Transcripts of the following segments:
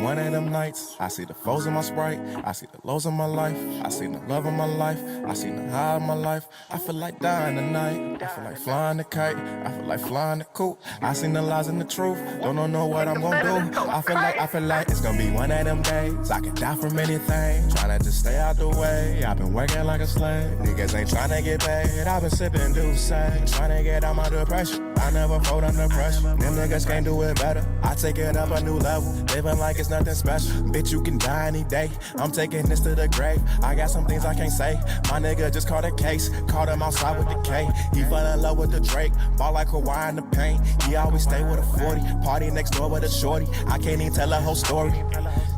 One of them nights, I see the foes of my sprite, I see the lows of my life, I see the love of my life, I see the high of my life. I feel like dying tonight, I feel like flying the kite, I feel like flying the coop. I seen the lies and the truth, don't know what I'm gonna do. I feel like it's gonna be one of them days I can die from anything, tryna just stay out the way. I've been working like a slave, niggas ain't tryna get paid. I've been sipping Douce, tryna get out my depression. I never fold under pressure, them niggas can't do it better. I take it up a new level, living like it's nothing special. Bitch, you can die any day, I'm taking this to the grave. I got some things I can't say, my nigga just caught a case. Caught him outside with the K, he fell in love with the Drake. Ball like Kawhi in the paint, he always stay with a 40. Party next door with a shorty, I can't even tell a whole story.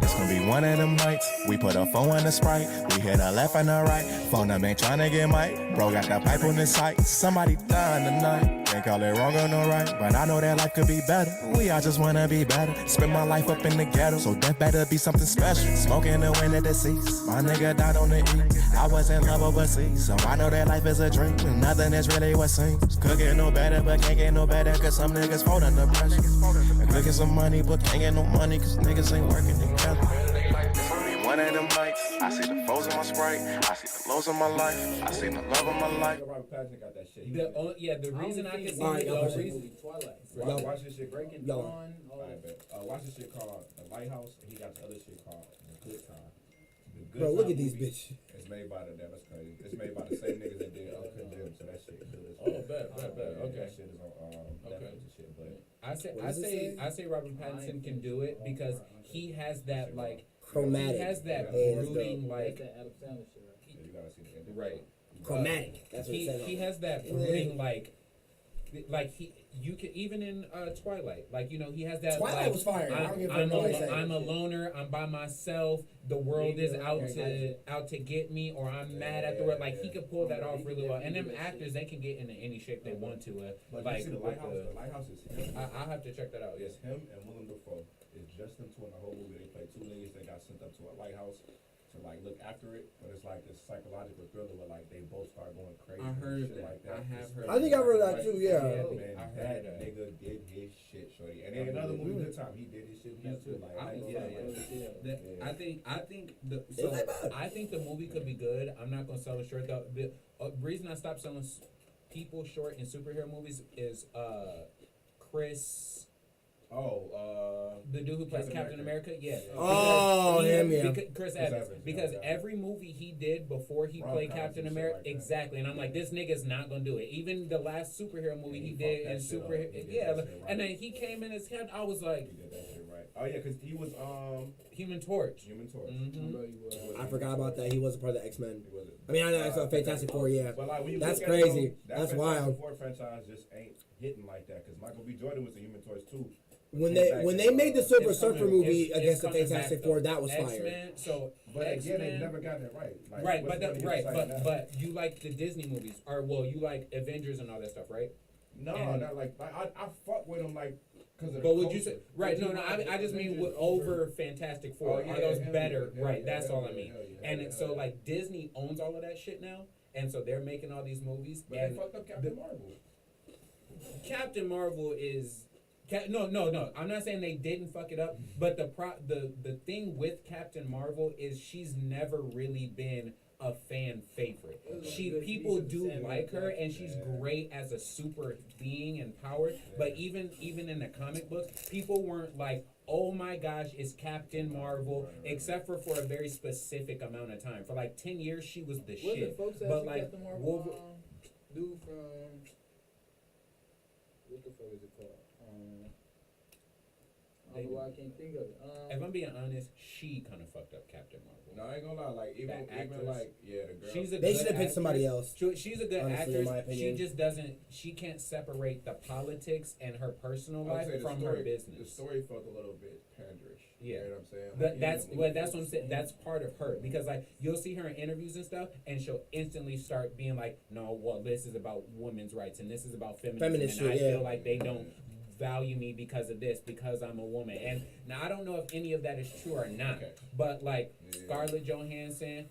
It's gonna be one of them nights, we put a phone in the Sprite. We hit a left and a right, phone up ain't tryna get mic. Bro got that pipe on his sight, somebody dying tonight. Can't call it wrong or no right, but I know that life could be better. We all just wanna be better, spend my life up in the ghetto, so that better be something special. Smoking the wind of the seas, my nigga died on the E. I was in love overseas, so I know that life is a dream, and nothing is really what seems. Could get no better, but can't get no better, cause some niggas fold under pressure. And could get some money, but can't get no money, cause niggas ain't working together. One of them nights, I see the foes of my sprite, I see the lows of my life, I see the love of my life. The reason I can see watch this shit Breaking Dawn. Watch this shit called The Lighthouse, and he got the other shit called The Good Time. Bro, look at these bitches. It's made by that's crazy. It's made by the same niggas that did Uncut Gems, so that shit good. Bet. Okay. That shit is on Netflix and shit. But I say Robert Pattinson can do it because he has that like chromatic. He has that brooding like. Adam Sandler shit, right? Yeah, you gotta see the ending. Right. Chromatic. That's what he has that brooding like you can even in Twilight, like he has that. Twilight like, was fire. I'm a loner. I'm by myself. The world is out to get me, or I'm mad at the world. Like he could pull that off really well. And them actors, they can get into any shape they want to. But like the Lighthouse is him. I'll have to check that out. It's him and Willem Dafoe. It's just them two in the whole movie. They play two niggas that got sent up to a lighthouse to like look after it, but it's like this psychological thriller where like they both start going crazy. I heard and shit that. Like that. I have heard. I think I've heard that too. Yeah. Man, I heard that nigga did his shit, shorty. And then another movie, Good Time, he did his shit too. Like, I think the movie could be good. I'm not gonna sell it short though. The reason I stopped selling people short in superhero movies is Chris. The dude who plays Captain America? Yeah. Chris Evans. Because every movie he did before he played Captain America, like exactly. And I'm like, this nigga's not gonna do it. Even the last superhero movie he did in and then he came in as Captain. I was like, he did that shit right. Oh yeah, because he was Human Torch. Mm-hmm. I forgot about that. He was a part of the X-Men. I mean, I know it's a Fantastic Four. Yeah, but like, when you that's crazy. That's wild. The Four franchise just ain't hitting like that because Michael B. Jordan was a Human Torch too. When they made the Silver Surfer movie against the Fantastic Four, that was fire. But again, they never got it right. Like, but you like the Disney movies, or you like Avengers and all that stuff, right? No, not like I fuck with them like. But would you say right? No. I just mean over Fantastic Four. Are those better? Right. That's all I mean. And so like Disney owns all of that shit now, and so they're making all these movies. But they fucked up Captain Marvel. Captain Marvel is. No. I'm not saying they didn't fuck it up, but the thing with Captain Marvel is she's never really been a fan favorite. People do like her, and she's great as a super being and powered. But even in the comic books, people weren't like, oh my gosh, it's Captain Marvel, except for a very specific amount of time. For like 10 years, she was the shit. But like Captain Marvel, dude from what the fuck is it called? I don't know why I can't think of it. If I'm being honest, she kind of fucked up Captain Marvel. No, I ain't gonna lie. Like even like the girl. They should have picked somebody else. She's a good actress. She just doesn't. She can't separate the politics and her personal life from her business. The story felt a little bit panderish. Yeah, you know what I'm saying. That's what I'm saying. That's part of her because like you'll see her in interviews and stuff, and she'll instantly start being like, "No, well, this is about women's rights and this is about feminism." And I feel like they don't value me because of this, because I'm a woman. And now I don't know if any of that is true or not, Okay. but like Yeah. Scarlett Johansson,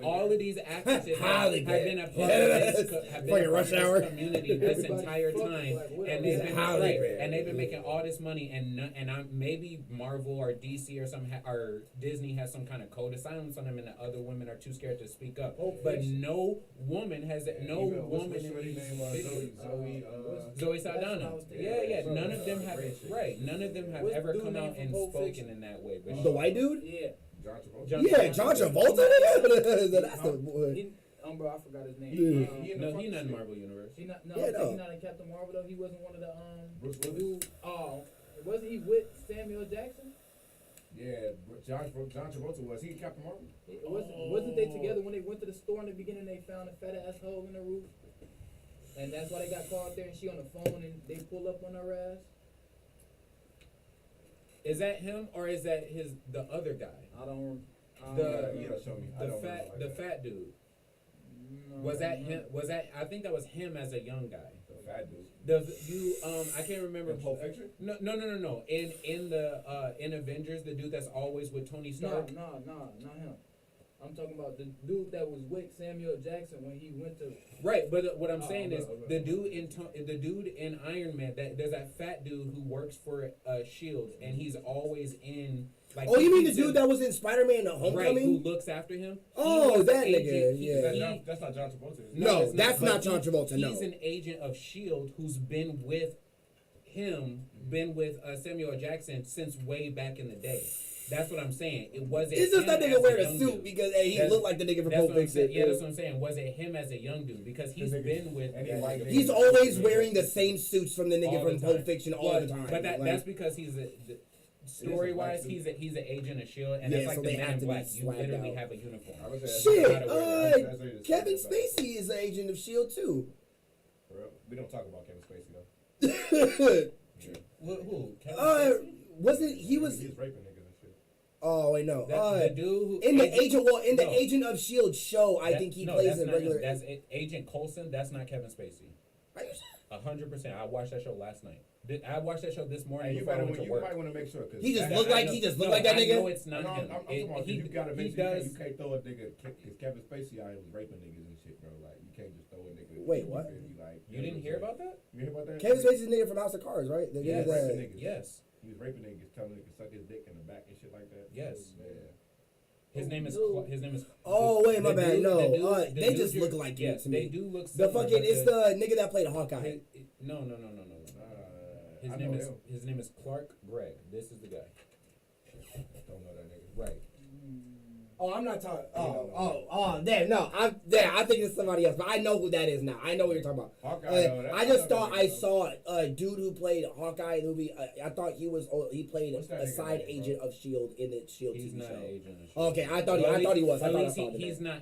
all of these actresses Halle have Berry. been a part of this, have been Fucking a part Rush of Hour. this community this Everybody entire fucking time, Black Widow. and they've been Halle right, Berry. and they've been making all this money, and I'm maybe Marvel or DC or or Disney has some kind of code of silence on them, and the other women are too scared to speak up. But no woman has no Even- woman what's in shorty these name, videos. Zoe, Zoe That's what I Saldana. was thinking. Yeah, So, none of them have great shit. right. None of them have What's ever dude come name out from and Pulp spoken Fiction? in that way. But The white dude? Yeah. John Travolta. John- Yeah, John Travolta. Nigga? That's the boy. He, bro, I forgot his name. Dude. He in the no, fucking he's not in shit. Marvel Universe. He not, no, Yeah, I'm no. thinking not in Captain Marvel though. He wasn't one of the Bruce the Willis. dude. Oh, wasn't he with Samuel Jackson? Yeah, John Travolta was. He in Captain Marvel? Wasn't they together when they went to the store in the beginning? They found a fat ass hole in the roof, and that's why they got caught there. And she on the phone, and they pull up on her ass. Is that him or is that the other guy? I don't. You gotta show me. I don't remember like The that. fat dude. No, Was that no. him? Was that? I think that was him as a young guy. The fat dude. I can't remember. In Pulp Fiction? No. In Avengers, the dude that's always with Tony Stark. No, not him. I'm talking about the dude that was with Samuel Jackson when he went to. Right, but what I'm saying is okay. the dude in Iron Man. There's that fat dude who works for Shield, and he's always in. Like, Oh, you mean the he's dude in- that was in Spider-Man: right? Who Homecoming? looks after him? Oh, He was that the nigga, agent. yeah. That's not John Travolta. Is it? No, it's that's but not John Travolta, no. He's an agent of Shield who's been with Samuel Jackson since way back in the day. That's what I'm saying. It wasn't. It's just him that as nigga wearing a young suit dude. because hey, he That's- looked like the nigga from That's Pulp what I'm saying. Fiction. Yeah, that's what I'm saying. Was it him as a young dude? Because he's nigga- been with. and he like He's Yeah. always wearing the same suits from the nigga all the from time. Pulp Fiction all the time. But Like, that's because he's story wise, he's an agent of Shield, and Yeah, it's like so the they Men have in to be Black. You swagged literally out. have a uniform. I would say shit, that's the Kevin same. Spacey is an agent of Shield too. For real. We don't talk about Kevin Spacey though. Who? Kevin uh, Spacey? wasn't he was? He's raping niggas and shit. Oh wait, no. The dude who In the agent, no. Agent of Shield show, I think he plays that's a not regular. him. That's Agent Coulson. That's not Kevin Spacey. Are you sure? 100%. I watched that show last night. I watched that show this morning Hey, you before I might went to work. want to make sure because He just looked like that I know nigga. it's not No, him. I'm talking about He you gotta make he sure does. you can't throw a nigga because Kevin Spacey out here was raping niggas and shit, bro. Like you can't just throw a nigga. Wait, what? You didn't hear about that? You hear about that? Kevin Spacey's nigga from House of Cards, right? The Yes. nigga that- Raping niggas. Yes. He was raping niggas, telling niggas suck his dick in the back and shit like that. Yes. Yeah. His name is. No. His name is. Oh, wait, my bad. No, the they dude just you're- look like it yes, to me. They do look. The Similar, fucking but it's the nigga that played Hawkeye. No. His I name know is him. his name is Clark Gregg. This is the guy. Don't know that nigga. Right. Oh, I'm not talking. Damn, no, I think it's somebody else, but I know who that is now. I know what you're talking about. Hawkeye, I just thought I saw a dude who played Hawkeye in the movie. I thought he played What's that a nigga side name, agent of Shield in the Shield He's TV not show. an agent. of Okay, Shield. I thought he Well, was. I at thought I least saw the he's name. not.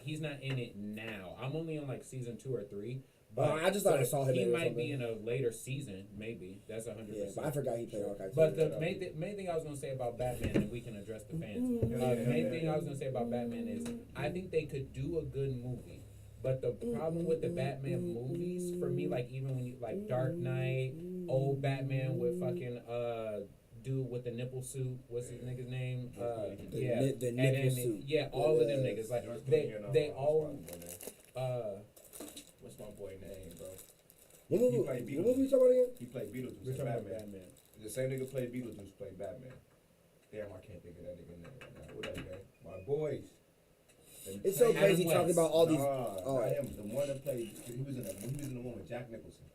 He's not in it now. I'm only on like season 2 or 3. I just thought I saw him He in it or might be in something. a later season, maybe. That's 100%. Yeah, but I forgot he played Hawkeye. But the main thing I was gonna say about Batman, and we can address the fans. The main thing I was gonna say about Batman is I think they could do a good movie, but the problem with the Batman movies for me, like even when you like Dark Knight, old Batman with fucking dude with the nipple suit, what's his nigga's name? The and nipple then, suit. yeah, all of them niggas like they all What's my boy name, bro? What He movie played you talking about again? He played Beetlejuice we're as talking about Batman. Batman. The same nigga played Beetlejuice, played Batman. Damn, I can't think of that nigga name right now. What that nigga? My boys. It's so Adam crazy West. talking about all these. Not him. The one that played. He was in the one with Jack Nicholson.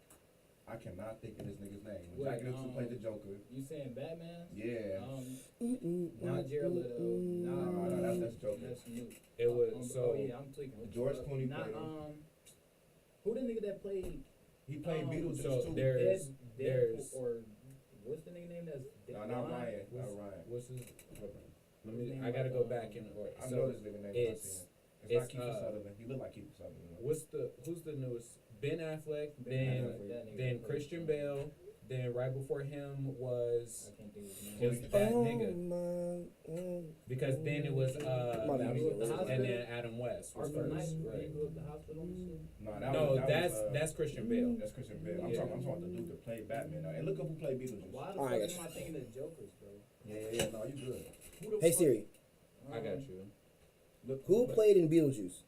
I cannot think of this nigga's name. When Jack Wait, Nicholson played the Joker. You saying Batman? Yeah. Not Jared Leto. No, that's Joker. That's new. It was Oh so. yeah, I'm tweaking. George Clooney Not played him. who the nigga that played He played Beetlejuice So too. there's Deadpool, or what's the nigga name that's No, not Ryan. Not Ryan. what's his? Let His me. name I gotta like, go back in order. I So know this nigga name. it's- It's not it's, Kiefer Sutherland. He look like Kiefer Sutherland. who's the newest? Ben Affleck. Ben Then Affleck, that nigga then played Christian Batman. Then right before him was I can't think of his it name. was that Oh, nigga. man. Because then it was My bad, and then Adam West was Arthur Knight, first. he Right. blew up the hospital and shit. No, that's Christian Bale. That's Christian Bale. I'm Yeah. talking about the dude that played Batman. Now. And look up who played Beetlejuice. Why the Alright, fuck am I thinking of Jokers, bro? Yeah, no, you good. Who the Hey fuck- Siri, I got you. Look who played in Beetlejuice?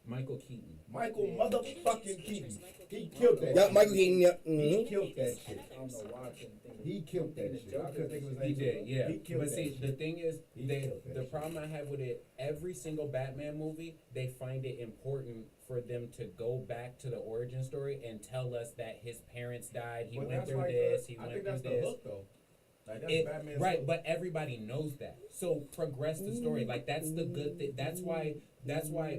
Michael Keaton. Michael motherfucking Keaton. He killed that. Yep, shit. Michael Keaton. Yep. He Mm-hmm. killed that shit. I don't know why I couldn't think of He killed that shit. I couldn't think of his name. He did, yeah. He killed But that see, shit. the thing is, He they, killed that the shit. problem I have with it, every single Batman movie, they find it important for them to go back to the origin story and tell us that his parents died, he But went that's through like this, the, he I went think through that's the this. hook though. Like that's It, Batman's right, hook. but everybody knows that. So progress the story. Like that's the good thing. That's why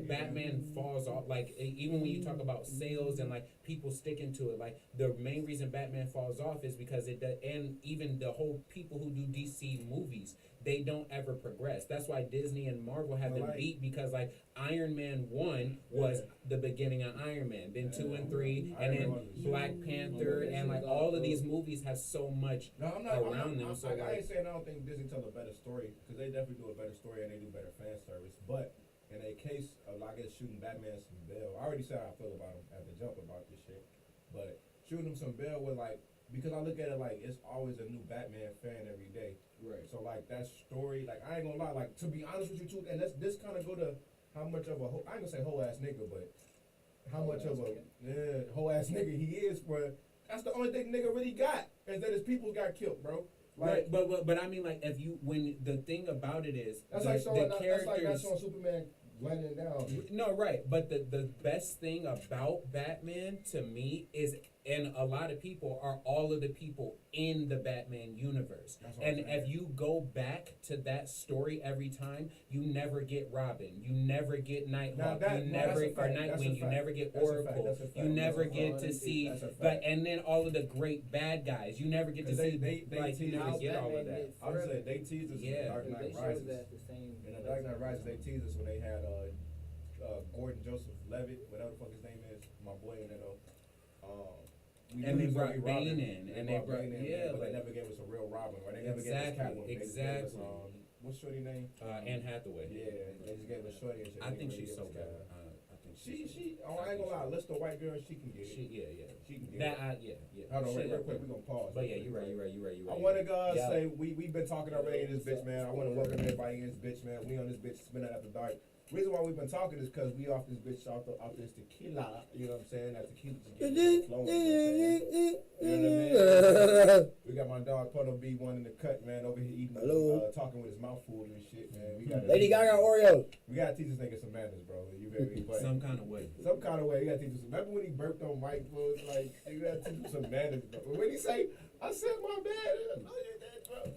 Batman falls off. Like even when you talk about sales and like people sticking to it, like the main reason Batman falls off is because and even the whole people who do DC movies, they don't ever progress. That's why Disney and Marvel have Well, them like- beat because like Iron Man 1 was the beginning of Iron Man, then 2 and 3, and Iron Man then 1 was- Black Panther, and like all of these movies have so much No, I'm not. around them. So I like, ain't saying I don't think Disney tell a better story because they definitely do a better story and they do better fan service. But in a case of I guess shooting Batman some bail, I already said how I feel about him at the jump about this shit. But shooting him some bail with like because I look at it like it's always a new Batman fan every day. right. So like that story, like I ain't gonna lie, like to be honest with you too, and this kind of go to how much of a I ain't gonna say whole ass nigga, but how much of a whole ass nigga he is, bro. That's the only thing nigga really got is that his people got killed, bro. Like Right, but I mean, like, if you when the thing about it is that's the, like showing the that's like characters. showing Superman landing down. No, right, but the best thing about Batman to me is, and a lot of people are all of the people in the Batman universe. That's what I'm And saying. if you go back to that story every time, you never get Robin, you never get Now Nighthawk, that- you no, that's never a or fact, that's a Nightwing, you fact, never get that's a fact, Oracle, that's a fact, you that's never a get fact, to see, that's a fact. but and then all of the great bad guys, you never get to 'Cause see. they like you tease never How get all of Batman that. get I would say further. they teased us Yeah. in Dark They Knight showed Rises. that the same. In the Dark Knight Rises, they teased us when they had Gordon Joseph Levitt, whatever the fuck his name is, my boy in it though. We And knew they he was gonna brought be Robin. Bane in, and they brought- Bane in, yeah, but they like- never gave us a real Robin, or they never gave us Exactly, Catwoman. They just gave us, exactly. what's Shorty name? Anne Hathaway. Yeah, they just gave us Shorty and shit. I They think didn't she's really so give us bad. Catwoman. I think She, I ain't gonna lie, list of white girls, she can get it. yeah. She can get That, it. yeah. Hold on, She- real quick, we gonna pause. But real yeah, quick, you're right. I want to Yeah. say we've been talking already in this bitch, man. I want to welcome everybody in this bitch, man. We on this bitch spinning after dark. Reason why we've been talking is because we off this bitch off this tequila. You know what I'm saying? That tequila just getting flowing. You know what I mean? We got my dog Puddle B1 in the cut, man, over here eating, Hello. talking with his mouth full and shit, man. We got Lady Gaga Oreo. We gotta teach this nigga some manners, bro. You very but Some kind of way. some kind of way, you gotta teach him some. Remember when he burped on Mike, bro? Like, you gotta teach him some manners, bro. When he say, I said my bad, no, you did, bro.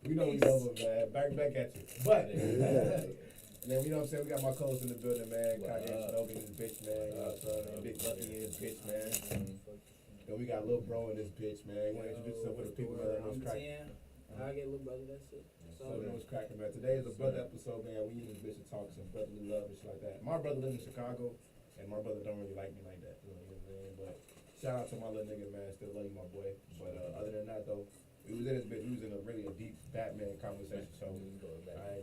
We know we over, man. Back at you. But, and then, you know what I'm saying? We got my co-host in the building, man. Kage Shinobi in this bitch, man. You know what I'm saying? And Big Lucky in this bitch, man. Then we got Lil Bro in this bitch, man. You wanna introduce yourself for the people that know what's I'm cracking? 10. I get little brother, that's it. So you know what's cracking, man. Today is a brother episode, man. We in this bitch to talk some brotherly love and shit like that. My brother lives in Chicago, and my brother don't really like me like that. You know what I'm saying? But shout out to my little nigga, man. Still love you, my boy. But other than that, though, we was in this bitch. We was in a really deep Batman conversation. So I ain't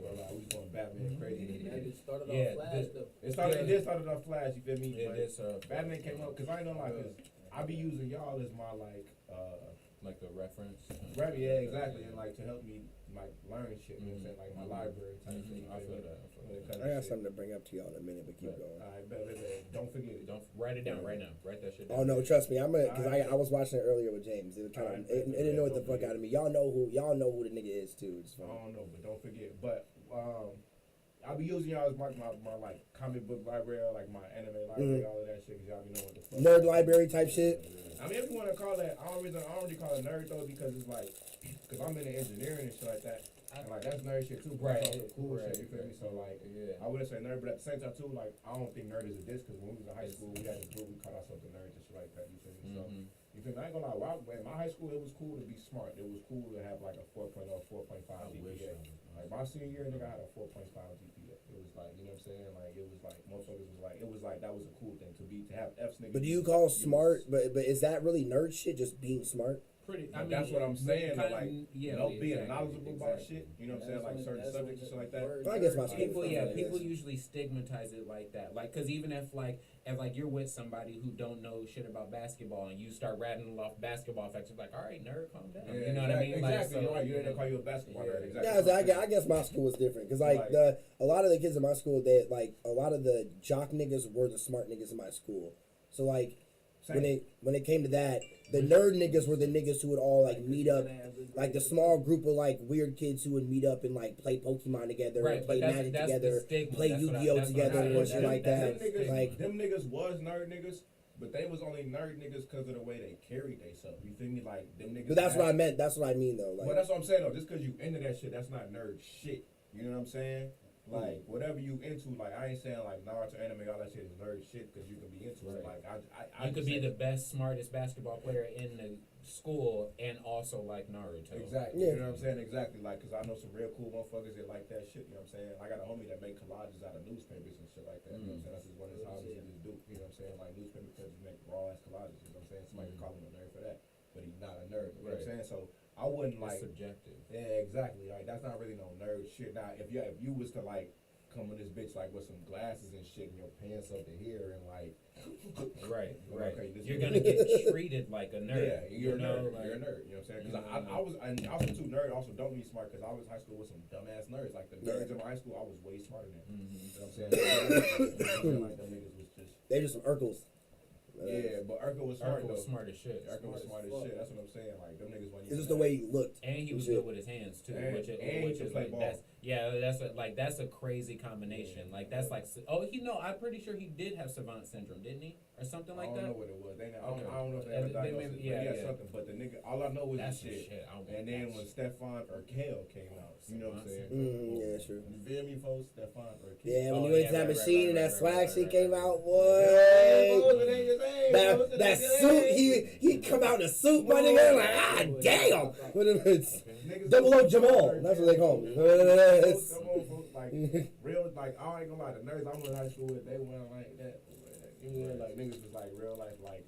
gonna lie, we was going Batman crazy. That just started Yeah, off flash though. It did start off Flash. You feel me? Yeah, But this Batman came up because I ain't gonna lie, because I be using y'all as my like a reference. right, yeah, exactly, and like to help me like learn shit. You know what I'm saying? Like my library type thing. I feel that. When it comes I to got shit. something to bring up to y'all in a minute, but keep going. Alright, bet. Don't forget it. Don't write it down right now. Write that shit down. Oh no, trust me, I'm gonna because I was watching it earlier with James. It was kind of Alright, it didn't know what the fuck out of me. Y'all know who the nigga is too. It's I fine. don't know, but don't forget. But I'll be using y'all as my like comic book library, or like my anime library, all of that shit, because y'all be knowing what the fuck. Nerd library type shit. I mean, if you want to call that, I don't really call it nerd though, because it's like, because I'm into engineering and shit like that. And like that's nerd shit too, but Right, it's also cool right, shit. You feel me? So like, Yeah. I wouldn't say nerd, but at the same time too, like I don't think nerd is a diss, because when we was in high school, we had this group, we called ourselves the nerds and shit like that. You feel me? So you feel me? I ain't gonna lie. In my high school, it was cool to be smart. It was cool to have like a 4.0, 4.5 I wish GPA. I was. Like my senior year, nigga, I had a 4.5 GPA. It was like, you know what I'm saying? Like it was like motherfuckers was like, it was like that was a cool thing to have F's, nigga. But do you call smart? But is that really nerd shit? Just being smart? Pretty. I But mean, that's what I'm saying. kinda- Like, yeah, being exactly, knowledgeable about exactly. shit. You know what I'm saying? Like certain subjects and shit like that. Well, I guess my school- People, Yeah, people yes. usually stigmatize it like that. Like, cause even if you're with somebody who don't know shit about basketball and you start rattling off basketball facts, you're like, all right, nerd, calm down. Yeah, You know what I mean? Exactly. Like, so, You're right. You didn't call you a basketball nerd. Exactly. Yeah, I guess my school was different because like a lot of the kids in my school, they like a lot of the jock niggas were the smart niggas in my school. So like Same. when it came to that, the nerd niggas were the niggas who would all like meet up, like the small group of like weird kids who would meet up and like play Pokemon together, Right, and play but Magic that's the together, stigma. play That's what I- Yu-Gi-Oh that's what together I'm and saying. shit like that. Them niggas, Like them niggas was nerd niggas, but they was only nerd niggas because of the way they carried themselves. You feel me? Like them niggas. but that's what I had- meant. That's what I mean though. Like But that's what I'm saying though. Just because you into that shit, that's not nerd shit. You know what I'm saying? Like whatever you into, like I ain't saying like Naruto anime, all that shit is nerd shit because you can be into it. Like I you could just be say- the best, smartest basketball player in the school and also like Naruto. Exactly. Yeah. You know what I'm saying? Exactly. Like, cause I know some real cool motherfuckers that like that shit. You know what I'm saying? I got a homie that make collages out of newspapers and shit like that. You know what I'm saying? That's just one of his hobbies he just do. You know what I'm saying? Like newspaper cutters make raw ass collages. You know what I'm saying? Somebody can call him a nerd for that, but he's not a nerd. You know what I'm Right. saying? So I wouldn't It's like. subjective. Yeah, exactly. Like that's not really no nerd shit. Now, if you was to like come in this bitch like with some glasses and shit and your pants up to here and like. Right, Well, right. okay, this You're is- gonna get treated like a nerd. Yeah, you're a nerd. Like, You're a nerd. You know what I'm saying? Because you know, I was, and also too nerd. Also, don't be smart. Because I was in high school with some dumbass nerds. Like the nerds in my high school, I was way smarter than. You know what I'm saying? Like them niggas was just. they just some Urkels. Yeah, but Urkel was smart Urkel though. was smart as shit. Urkel was smart as shit. That's what I'm saying. Like them niggas wasn't. It's just even the way he looked. And he was Shit. good with his hands too, And- which and he is could play like ball. that's a crazy combination. Like that's like I'm pretty sure he did have savant syndrome, didn't he, or something like I don't that? know what it was. They, I Okay. don't know if they They ever diagnosed may- it. yeah, But yeah, yeah. something. But the nigga, all I know is That's the some shit. shit. I don't And then when Stefan Urkel came out, you know what I'm saying? Yeah, true. You feel me, folks? Stefan Urkel. Yeah, when Oh, you went yeah, to that right, machine right, and that right, swag right, shit right, came right. out, Hey, boy. folks, it ain't his age, folks, it That ain't his suit, age. he come out in a suit, my nigga. Like, damn. What is it? Niggas Double O don't Jamal. nerd, That's what man. they call me. Folks, come on, folks. Like real, like I ain't gonna lie. The nerds I went to high school with, they weren't like that. You know, like niggas was like real life, like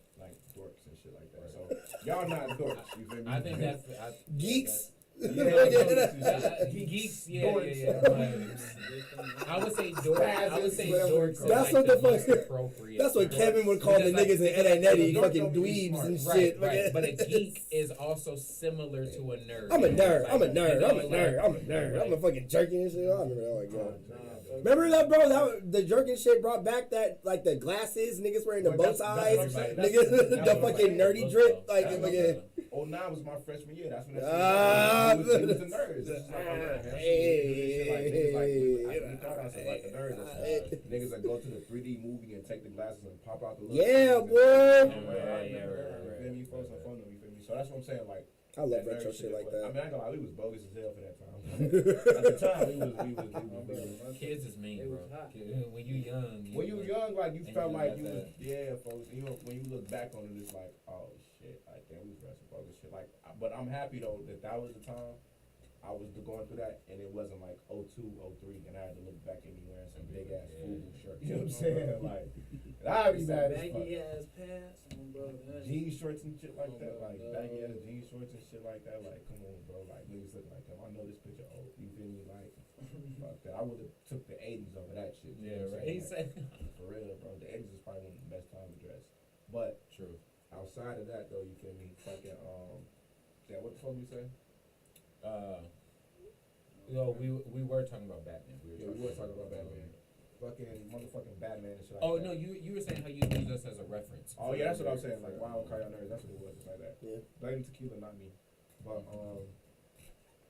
dorks and shit like that. So y'all not dorks. You feel me? I think that's Geeks. Geeks, yeah. Dorks. I would say dorks. I would say dorks. is That's like what the most fuck- appropriate. That's what term. Kevin would call the Because, like, niggas in Ed and Eddie, dork fucking don't be dweebs smart. and Right, shit. right. But a geek is also similar to a nerd. I'm a nerd. Like, I'm a nerd. you know, I'm a like- nerd. I'm a nerd. I'm a Right. fucking jerky and shit. I remember that. Like, God. Remember that, bro? The jerking shit brought back that, like, the glasses, niggas wearing the But bow that's what ties, I'm saying. niggas, That's the what I'm fucking saying. nerdy drip, like, That's fucking. 09 was my freshman year. That's when that Ah, shit was. He was the nerds. This is like a nerd. That's what we do this shit like niggas like we thought ourselves like the nerds. Niggas that go to the 3D movie and take the glasses and pop out the little Yeah, things and- boy. Right. You feel me? Folks on phone, you feel me? So that's what I'm saying. Like I love that retro nerd shit like was- that. I mean, I ain't gonna lie, we was bogus as hell for that time. At the time, we was Kids is mean, It bro. was hot. When you young. when you were young, like you And felt you like like you was, that. yeah, folks. You know, when you look back on it, it's like, oh shit, like damn, we was wrestling bogus shit. Like, but I'm happy though that was the time I was going through that, and it wasn't like 02, 03, and I had to look back at me wearing some big ass FUBU shirt. You know what I'm saying? Like, I'd be mad as fuck. Baggy ass pants, bro. Jean shorts and shit like that, like baggy ass jean shorts and shit like that. Like, come on, bro. Like, niggas look like them. I know this picture old. You feel me? Like, fuck that. I would have took the 80s over that shit. You know what I'm He saying? said. Like, for real, bro. The 80s is probably one of the best times to dress. But True. outside of that, though, you feel me? Fucking, yeah, what the fuck you say? We were talking about Batman. Yeah, we were talking about Batman. Fucking motherfucking Batman and shit like Oh that. no, you were saying how you use us as a reference. Oh yeah, that's what I was saying. Like, why don't call y'all nerds? That's what it was, just like that. Yeah. Blame tequila, not me. But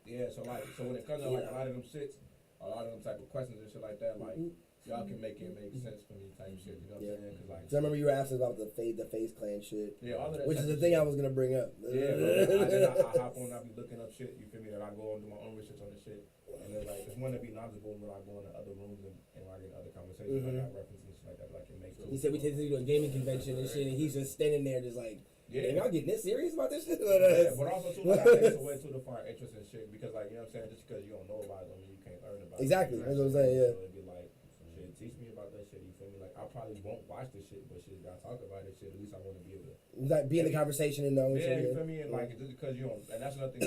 yeah. So when it comes to like a lot of them shits, a lot of them type of questions and shit like that, like y'all can make it make sense for me type shit. You know what I'm saying? Cause like, So I remember you were asking about the FaZe Clan shit, yeah, all of that. which is type the of thing shit. I was gonna bring up. Yeah, bro. I hop on, I be looking up shit. You feel me? That I go and do my own research on the shit. And then like, it's one to be knowledgeable when I go into other rooms and like in other conversations, like I reference and shit like that, like it makes. He said we take you to a gaming convention and shit, and he's just standing there, just like, Yeah. "Damn, y'all getting this serious about this shit?" Yeah, but also too, like, I think it's a way too to find interest in shit because, like, you know what I'm saying? Just because you don't know about it, don't mean you can't learn about Exactly, it. that's what I'm saying, yeah. So it'd be like, shit, teach me about that shit. You feel me? Like, I probably won't watch this shit, but shit, I talk about this shit. At least I want to be able to Like be in the conversation and know. Yeah, you feel me? And like just because you don't, and that's another thing.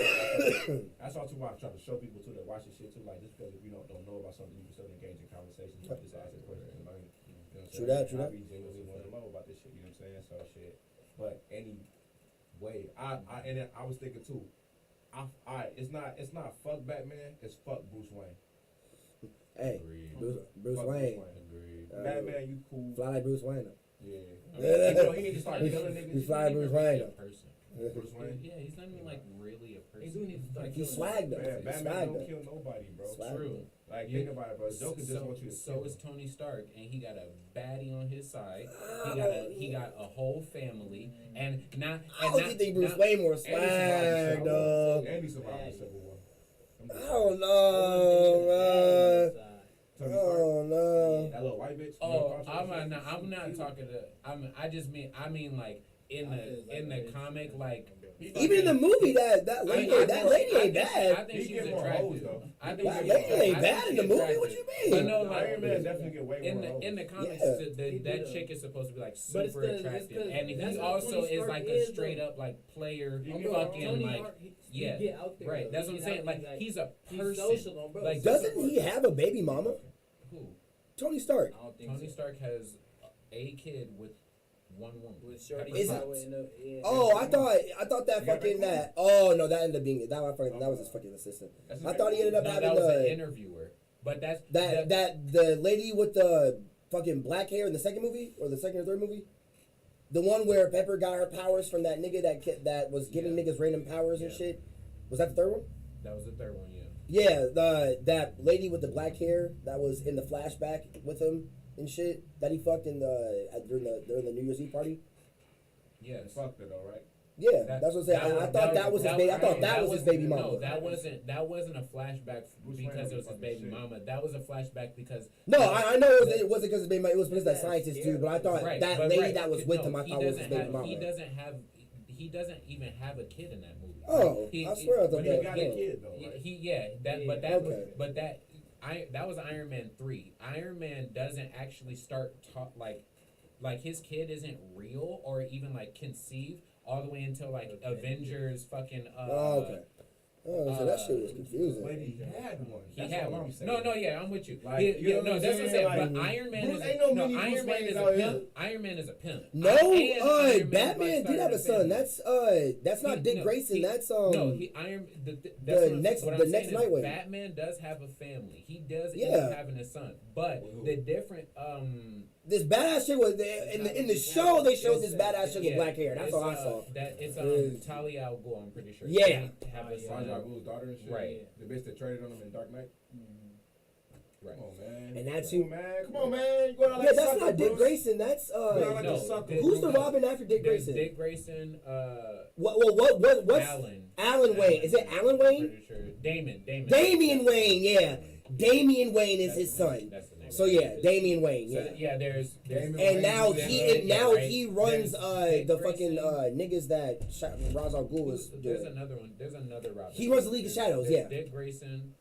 That's all too why I try to show people too that watch this shit too. Like just because if you don't know about something, you can still engage in conversation. You can just ask a question and learn. You know what I'm True saying? that, true I that. be genuinely want to know about this shit. You know what I'm saying? So shit. But anyway, I was thinking too. It's not fuck Batman. It's fuck Bruce Wayne. Hey, Agreed. Bruce Fuck Wayne. Agreed. Batman, you cool. Fly like Bruce Wayne. Yeah. He need to start killing niggas. He's fly He's Bruce not even Wayne. really a person. Bruce Wayne. Yeah, he's not even like really a person. He do need to start Like, He killing swagged Man, them. He Batman swagged don't them. kill nobody, bro. Swag. True. Like Yeah. think about it, bro. Joker just wants you to So kill is him. Tony Stark, and he got a baddie on his side. He got a whole family, and not. I And don't not, think Bruce not- Wayne more And he survived swag, the dog. And he survived the Civil War. I don't know, man. Tony I Stark. don't know. That little white bitch. Oh, I'm not talking to. I mean like in the comic, like Even in the movie, that lady ain't bad. I think He she's get more attractive. hoes, though. I think That she's lady ain't I think bad in the she's movie. attractive. What you But mean? no, like Iron Man definitely get way more hoes. in the comics, Yeah. that chick is supposed to be like But it's super 'cause- it's attractive, 'cause and he that's what also Tony is Stark like a is, straight though. up like player, You get fucking Tony like Stark, yeah, he get out there, right. though. That's He what I'm saying. get out, Like he's a he's person. social, bro. Like Doesn't he have a baby mama? Who? Tony Stark. I don't think Tony so. Stark has a kid with one woman. With How Shorty do you Is know? it? Yeah. Oh, I thought that You got fucking baby that. Oh no, that ended up being that was his fucking assistant. That's his I thought he ended up No, having that was an the interviewer. But that's that the lady with the fucking black hair in the second movie or the second or third movie, the one where Pepper got her powers from that nigga that was giving Yeah. niggas random powers and Yeah. shit. Was that the third one? that was the third one. Yeah. Yeah, that lady with the black hair that was in the flashback with him and shit that he fucked in during the New Year's Eve party. Yes. Fucked it though, right? Yeah, That- that's what I'm saying. I thought that was his baby. I thought that was his baby mama. No, that wasn't a flashback Bruce Wayne because it was his fucking baby shit. mama. That was a flashback because No, I know it wasn't because his baby mama. It was because that scientist dude. But I thought Right, that but lady right. that was with No, him, I he thought was his doesn't baby have- mama. He doesn't even have a kid in that movie. Oh, He- I swear I thought But he that. got no. a kid though, right? Okay. That was Iron Man 3. Iron Man doesn't actually start like his kid isn't real or even like conceived all the way until like Avengers fucking Oh, okay. Oh, so that shit was But confusing. he had one. He That's had all one. I'm saying. No, yeah, I'm with you. Like, Yeah, you know no, what I'm that's what I'm saying? saying. But Like, Iron Man Bruce- is ain't no mini Iron Bruce Man Waynes is a out here. pimp. Iron Man is a pimp. No, And Iron Man, Batman like, did have a started son. family. That's not He- Dick no, Grayson. he- That's No, he that's next- what I'm the saying next is Nightwing. Batman does have a family. He does end Yeah. up having a son, but With who? the different this badass shit was in the show. They showed this badass shit with yeah, black hair. That's it's, all I saw. That it's Is- Talia al Ghul, I'm pretty sure. Yeah. They have a Ra's son. al Ghul's daughter and shit. Right. The bitch that traded on him in Dark Knight. Right. Come on, man. And that's Come who- on, man. Come on, man. You going out like Yeah, a that's sucker, not Dick Bruce. Grayson. That's Going out like No, a sucker. who's the Robin after Dick There's Grayson? Dick Grayson, What's Alan Wayne? Is it Alan Wayne? Pretty sure. Damon. Damian Wayne, yeah. Damian Wayne is his son. That's the name. So yeah, Damian Wayne, So, yeah. yeah, there's Damon And Wayne now is he in and now right. he runs There's Dick the fucking Grayson. niggas that shot Ra's al Ghul was There's doing, another one. There's another Robin. He runs the League of Shadows, There's yeah. Dick Grayson.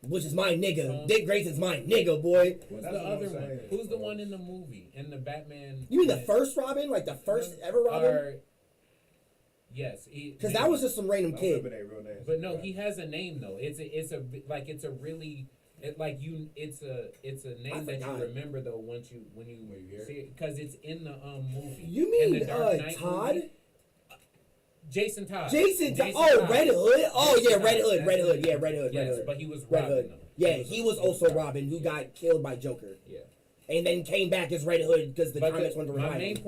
which is my nigga. Tom- Dick Grayson's my nigga, boy. Who's That's the what I'm other one? saying. Who's the one in the movie? In the Batman? You mean the first Robin, like the first ever Robin? Or, yes. Because that was just some random I don't remember kid. their real names. But no, he has a name though. It's a really. It's a name I that you forgot. remember though when you hear it? see it because it's in the movie. You In mean the Dark Knight Todd? movie. Jason Todd. Jason Todd. Jason Oh, Todd. Red Hood. Oh Jason yeah, Todd. Red Hood. That's Red the Hood. name. Yeah, Red Hood. Yes, Red Hood. but he was Red Robin Hood. though. Yeah, he was also Robin who got killed by Joker, Yeah. and then came back as Red Hood because the But comics wanted to my revive main him.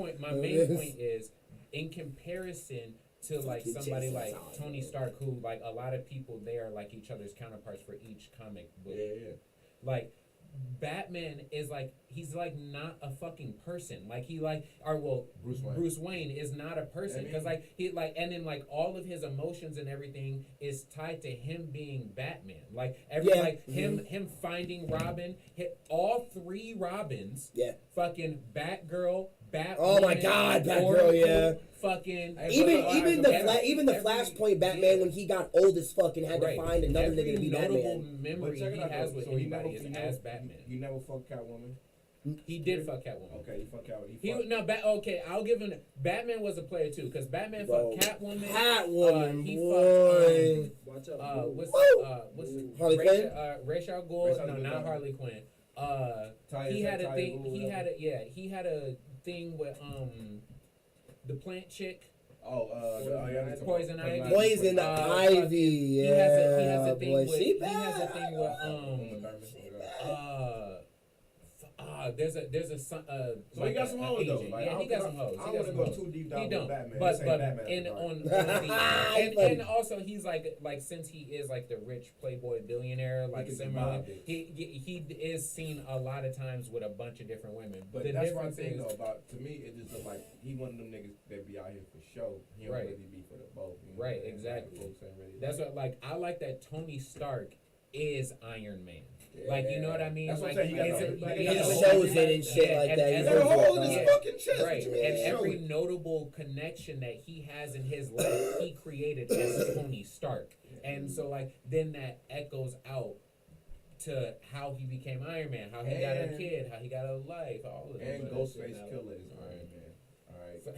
point is in comparison to like Fucking somebody Jason like Todd, Tony man. Stark, who like a lot of people they are like each other's counterparts for each comic book. Yeah. Like Batman is like he's like not a fucking person. Like he like or well Bruce Wayne. is not a person Yeah, I because mean- like he like and then like all of his emotions and everything is tied to him being Batman. Like Yeah. like him finding Robin, all three Robins. Yeah. Fucking Batgirl, Batwoman. Oh my God, Batgirl, Oracle, yeah. Fucking Even the every- Flashpoint Batman when he got old as fuck and had right. to find another Every nigga to be notable Batman. memory But check he it out, has though. with So he anybody never- is he as never- Batman. You never fuck Catwoman. He did fuck Catwoman. Okay, you fuck Catwoman. Okay, I'll give him. Batman was a player too, because Batman Bro, fucked Catwoman. Catwoman, he boy. Watch out. What's Harley Quinn? Ra's al Ghul? Ra's al No, Ghul, not no. Harley Quinn. He Talia had a Talia thing. Ghul, He whatever. had a thing with the plant chick. Poison Ivy. Poison Ivy, He yeah. has a thing boy, with. she He has a thing with there's a son. So he got some hoes though. Asian. Like, Yeah, he got some hoes. I don't want to go too deep down He with don't. Batman. But This ain't but Batman and part. on the, and also he's like since he is like the rich playboy billionaire, like can similar, survive it. he is seen a lot of times with a bunch of different women. But the that's one difference thing is, though about, to me, it just look like he one of them niggas that be out here for show. He don't Right. really be for the both. You know? Right, And exactly. folks ain't really that's what I like that Tony Stark is Iron Man. Like, you know what I mean? That's what I'm like, saying. He got it's the- a- he He got the just whole- shows it and shit like and that. He He got a shows hole in it. his Yeah. fucking chest. Right, What you mean? and Show every it. notable connection that he has in his life, he created as Tony Stark. And so, like, then that echoes out to how he became Iron Man, how he got a And- kid, how he got a life, all of that. And shit. Ghostface Killer is All Iron right. Man. Alright. Fa-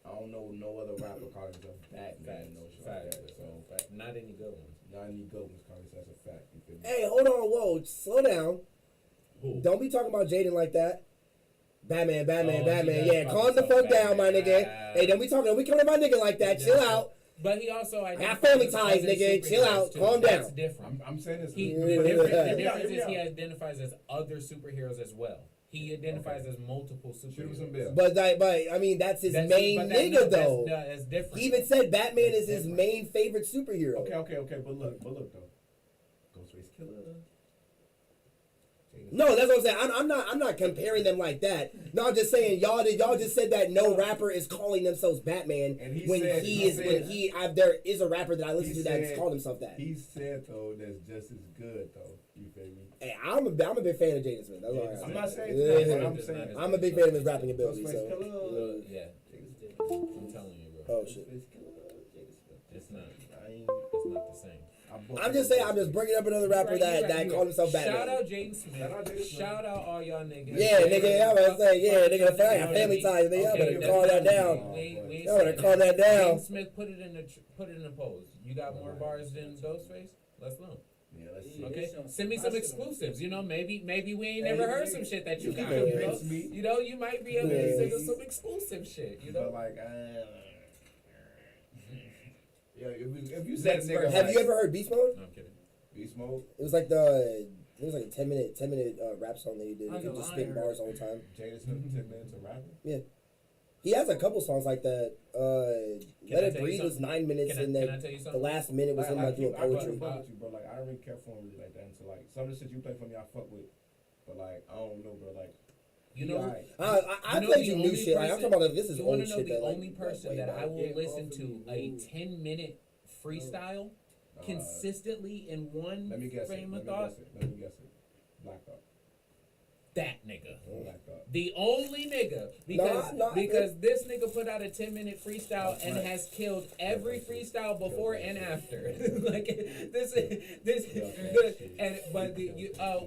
I don't know no other rapper calling himself Batman. No shit like that. So, Not any good ones. not any good ones calling himself a fact. You feel me? Hey, hold on, whoa, slow down. Who? Don't be talking about Jaden like that. Batman, Oh, he Batman. does Yeah, call calm the himself fuck down, my Batman. nigga. Hey, don't be coming at my nigga like that. He Chill does. out. But he also got identifies family with ties, other nigga. Chill superheroes, out. too. Calm That's down. different. I'm saying this. The Yeah. difference is Yeah. he identifies as other superheroes as well. He identifies as multiple Shoot him some superheroes. bill. But I mean, that's his That's- main but that- nigga no, though. That's different. He even said Batman That's is his different. main favorite superhero. Okay. But look though. Ghostface Killer. No, that's what I'm saying. I'm not comparing them like that. No, I'm just saying y'all just said that no rapper is calling themselves Batman And he when said- there is a rapper that I listen he to that's said- called himself that. He said though that's just as good though. You feel me? Hey, I'm a big fan of Jaden Smith. That's all I Yeah, got. I'm not saying Yeah. it's not, but I'm saying I'm a big fan of his rapping ability. Ghostface So Killer. Yeah, I'm telling you, bro. oh shit. Ghostface Killer. It's not. I ain't- It's not the same. I'm just saying. I'm just bringing up another rapper Right, that you right. called himself Shout Batman. out Jaden Smith. Shout out Jaden Smith. Shout out all y'all niggas. Yeah, nigga. I was saying, yeah, nigga. The fact family ties. Nigga, y'all better calm that down. We ain't Y'all better saying calm that down. Jaden Smith put it in the polls. You got more bars than Ghostface? Let's know. Yeah, let's see. Okay, send me some exclusives. You know, maybe we ain't Hey, never heard you- some shit that you you got. can You convince know, me. you know, you might be able to Yeah. send us some exclusive shit. You But know, like, yeah, if you said Next nigga, person. Have like, you ever heard Beast Mode? no, I'm kidding. Beast Mode, It was like a 10-minute rap song that he did. He I'm could the just spit liar. bars all the time. Jada Smith, 10 minutes of rapping. He has a couple songs like that. Let I It tell you Breathe was something? 9 minutes, and Can I then tell you the something? last minute was him like doing poetry. I fuck with you, bro. Like, I don't really care for him really like that until like some of the shit you play for me, I fuck with. But like, I don't know, bro. Like, You know, alright. I You know played the you new only shit. Like, I'm person- talking about this is you old want to know shit. the that, like, only person way that back. I will Yeah, listen off to of a the- 10-minute freestyle consistently in one let me guess it. frame Let of me thought? guess it. Let me guess it. Black Thought. That nigga. Black Thought. The only nigga, because Nah, this nigga put out a 10-minute freestyle That's and right. has killed every freestyle before and after. Like this,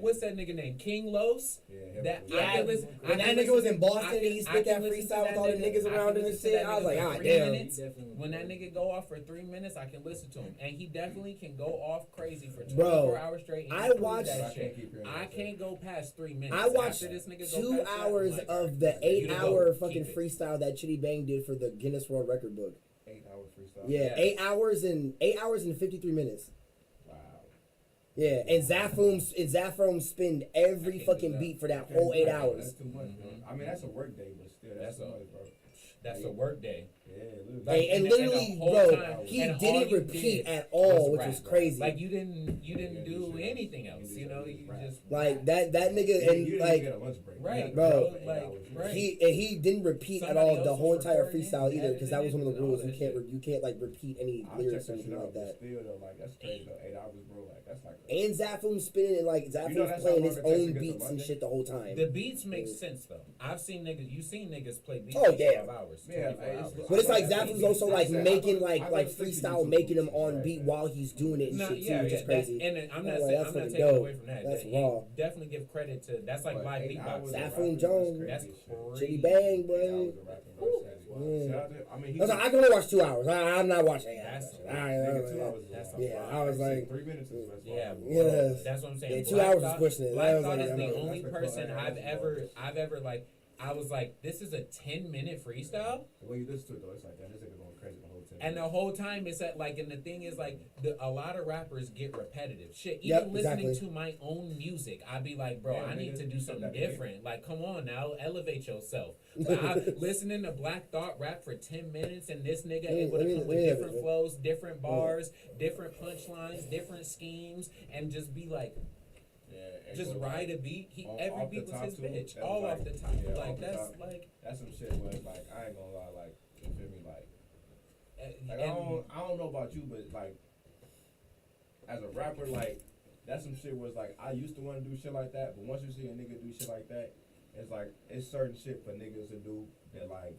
what's that nigga name? King Los. Yeah, That hell, I can listen. When I that can nigga was listen- in Boston I and he can- spit I that can listen to freestyle with all the nigga- niggas I can around him and listen to shit, that I was nigga like, for ah, 3 damn. minutes. When that nigga go off for 3 minutes, I can listen to him, and he definitely can go off crazy for 24 hours straight. and I he proves watched- that I shit. can't keep hearing I that can't go past 3 minutes. I watched After this nigga go 2 past that, I'm hours like, of the you the 8-hour GOAT. fucking Keep it. freestyle that Chitty Bang did for the Guinness World Record book. 8-hour freestyle. Yeah, Yes. 8 hours and 53 minutes. Wow. Yeah, and Zaphroom spinned every I can't fucking do that. beat for that Okay, whole 8 that's hours. too much, bro. I mean, that's a work day, but still, that's too That's much, bro. That's a work day. Yeah, literally. Like, And the literally, whole bro, time- he and all didn't you repeat did at all, which rap. was crazy. Like you didn't Yeah, do you anything should. else. You You know, just you rap. just Like that nigga you and didn't like get a lunch break. right, You bro. got 8 Like hours. right. he didn't repeat at Somebody all else the was whole entire recording it, freestyle either because that was one of the editing it, rules. and You all that can't you can't like repeat any I'll check lyrics or that shit anything out, like but that. still though, like that's crazy though. 8 hours, bro. Like that's like. And Zaphroom spinning and like You know Zaphroom's that's playing how his long it takes to own get to beats and London? shit the whole time. The beats make sense though. I've seen niggas. You seen niggas play beats Oh, for yeah. 12 hours, Yeah, 24 it's- hours. But But it's like That's Zapp's what also I like said. making I like was thinking freestyle, YouTube making them videos, on right, beat right. while he's doing it and No, shit too, yeah, which yeah, is crazy. and I'm not like, saying that's I'm not fucking taking dope. away from that. That's that raw. definitely give credit to that's like But live 8 hours beatboxing. of Saffron rapping is Jones. crazy That's as shit. crazy. Chitty Bang, 8 boy. hours of rapping, bro. That's crazy. Yeah. Shout out to- I mean, he I was like, I can only watch 2 hours. I'm not watching 8 hours. That's All right, nigga, 2 hours. That's is a yeah, lot. I was like, 3 minutes is best. Yeah, Yes. that's what I'm saying. Yeah, 2 Black hours is Thought- pushing it. Black That was Thought like, is I the know. only That's the person call, I've that's ever like. I was like, this is a 10-minute freestyle, When you listen to it though, it's like that. This nigga going crazy the whole time. and the whole time it's at like, and the thing is like, a lot of rappers get repetitive. Shit, Yep, even listening exactly. to my own music, I'd be like, bro, Yeah, I need nigga, to do you said something that to me. different. Like, come on now, elevate yourself. But I listening to Black Thought rap for 10 minutes, and this nigga able to come with different flows, different bars, different punchlines, different schemes, and just be like, Yeah, just ride a beat. Every off the beat was top his too, bitch, that was all like- off the top. yeah, Like off the that's top. like, That's some shit where it's like I ain't gonna lie, like you feel me, like and I don't know about you, but like as a rapper, like that's some shit where it's like I used to want to do shit like that, but once you see a nigga do shit like that, it's like it's certain shit for niggas to do that like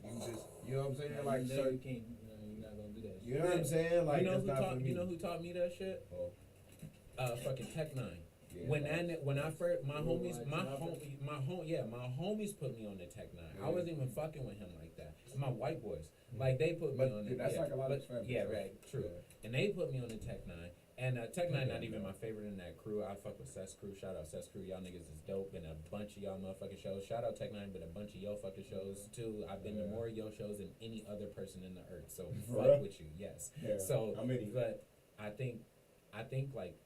you know what I'm saying, like you know certain, you can't, you're not gonna do that. you know what I'm saying, like you know it's who not for taught me. you know who taught me that shit? Oh, Fucking Tech Nine. yeah, When I first my Oh, homies my my homies put me on the Tech Nine. I Yeah. wasn't even fucking with him like that. My white boys, like they put me But on the that's yeah, like a lot of but- family, yeah, so- right, true. Yeah. And they put me on the Tech Nine. And Tech Nine not even my favorite in that crew. I fuck with Cess Crew. Shout out Cess Crew. Y'all niggas is dope. Been a bunch of y'all motherfucking shows. Shout out Tech Nine. Been a bunch of yo fucking shows too. I've been to Yeah. more yo shows than any other person in the earth. So For fuck real? with you. Yes. Yeah. So How many? But I think like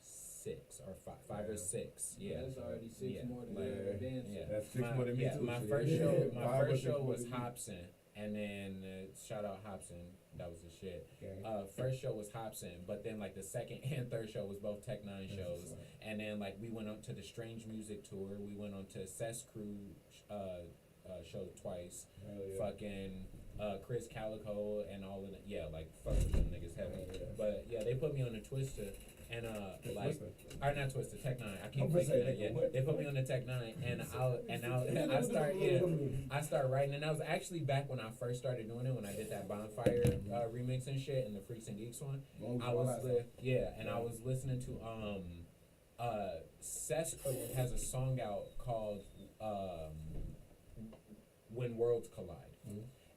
6 or 5 or Yeah. 6. Yeah. That's already 6 Yeah, more than like, the dance. Yeah. That's 6 more than me yeah, too, my shit. first Yeah. show, my 5 or first 6 show more was than me. Hobson, and then shout out Hobson, that was the shit. Okay. First show was Hobson, but then like the second and third show was both Tech Nine shows, and then like we went on to the Strange Music tour. We went on to Cess Crew show twice. Hell yeah. Fucking Chris Calico and all of that. Yeah, like fuck with them niggas heavy. Yeah, yeah. But yeah, they put me on the Twister. And like, Twister? or not Twister, Tech Nine. I keep I'm gonna thinking say that. Yeah, nigga, what? they put me on the Tech Nine, and I start writing, and that was actually back when I first started doing it, when I did that Bonfire remix and shit, and the Freaks and Geeks one. I was I was listening to Cess Crew has a song out called When Worlds Collide.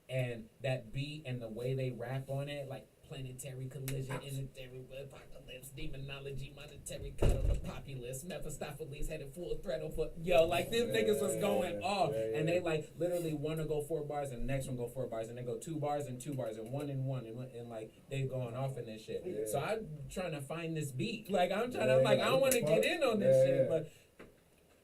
And that beat and the way they rap on it, like planetary collision, interstellar apocalypse, demonology, monetary cut on the populace, Mephistopheles headed full throttle for like these niggas was going off, and they like literally one to go 4 bars and the next one go 4 bars and they go 2 bars and 2 bars and one and like they going off in this shit. Yeah. So I'm trying to find this beat, like I'm trying Yeah, to like like, I don't what want to the get fuck? in on this Yeah, shit, yeah. but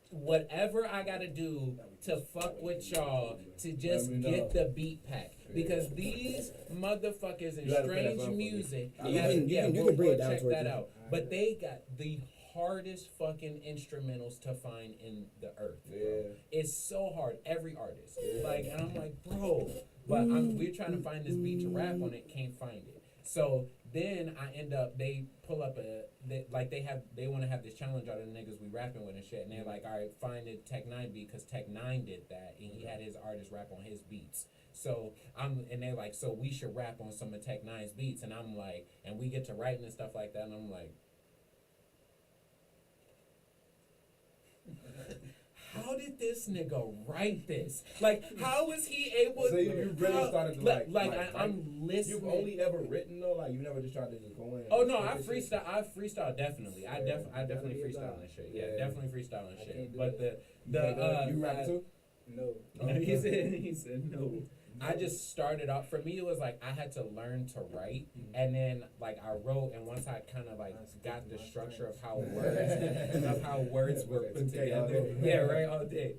whatever I gotta do to fuck with y'all to just Let me know. get the beat pack. Because these motherfuckers in You gotta play that strange song for me. music, You gotta- can- you yeah, can- you we'll, can bring it we'll down check towards that you. out. But they got the hardest fucking instrumentals to find in the earth. Bro. Yeah. It's so hard. Every artist, like, and I'm like, bro, but we're trying to find this beat to rap on it, can't find it. So then I end up, they pull up they want to have this challenge out of the niggas we rapping with and shit, and they're like, all right, find the Tech Nine beat, because Tech Nine did that, and he had his artist rap on his beats. So and they're like, so we should rap on some of Tech Nine's beats, and I'm like, and we get to writing and stuff like that, and I'm like, how did this nigga write this? Like, how was he able? So you really started to I'm listening. You've only ever written though, like you never just tried to just go in. Oh and no, spit I this freestyle. I freestyle definitely. I definitely be freestyle about and shit. it. Yeah, Yeah. definitely freestyle and I shit. can't do But that. you rap too? No. no, he said no. I just started off. For me, it was like I had to learn to write, and then like I wrote, and once I kind of like got the structure of how words were put 2K all together. day. Yeah, right, all day.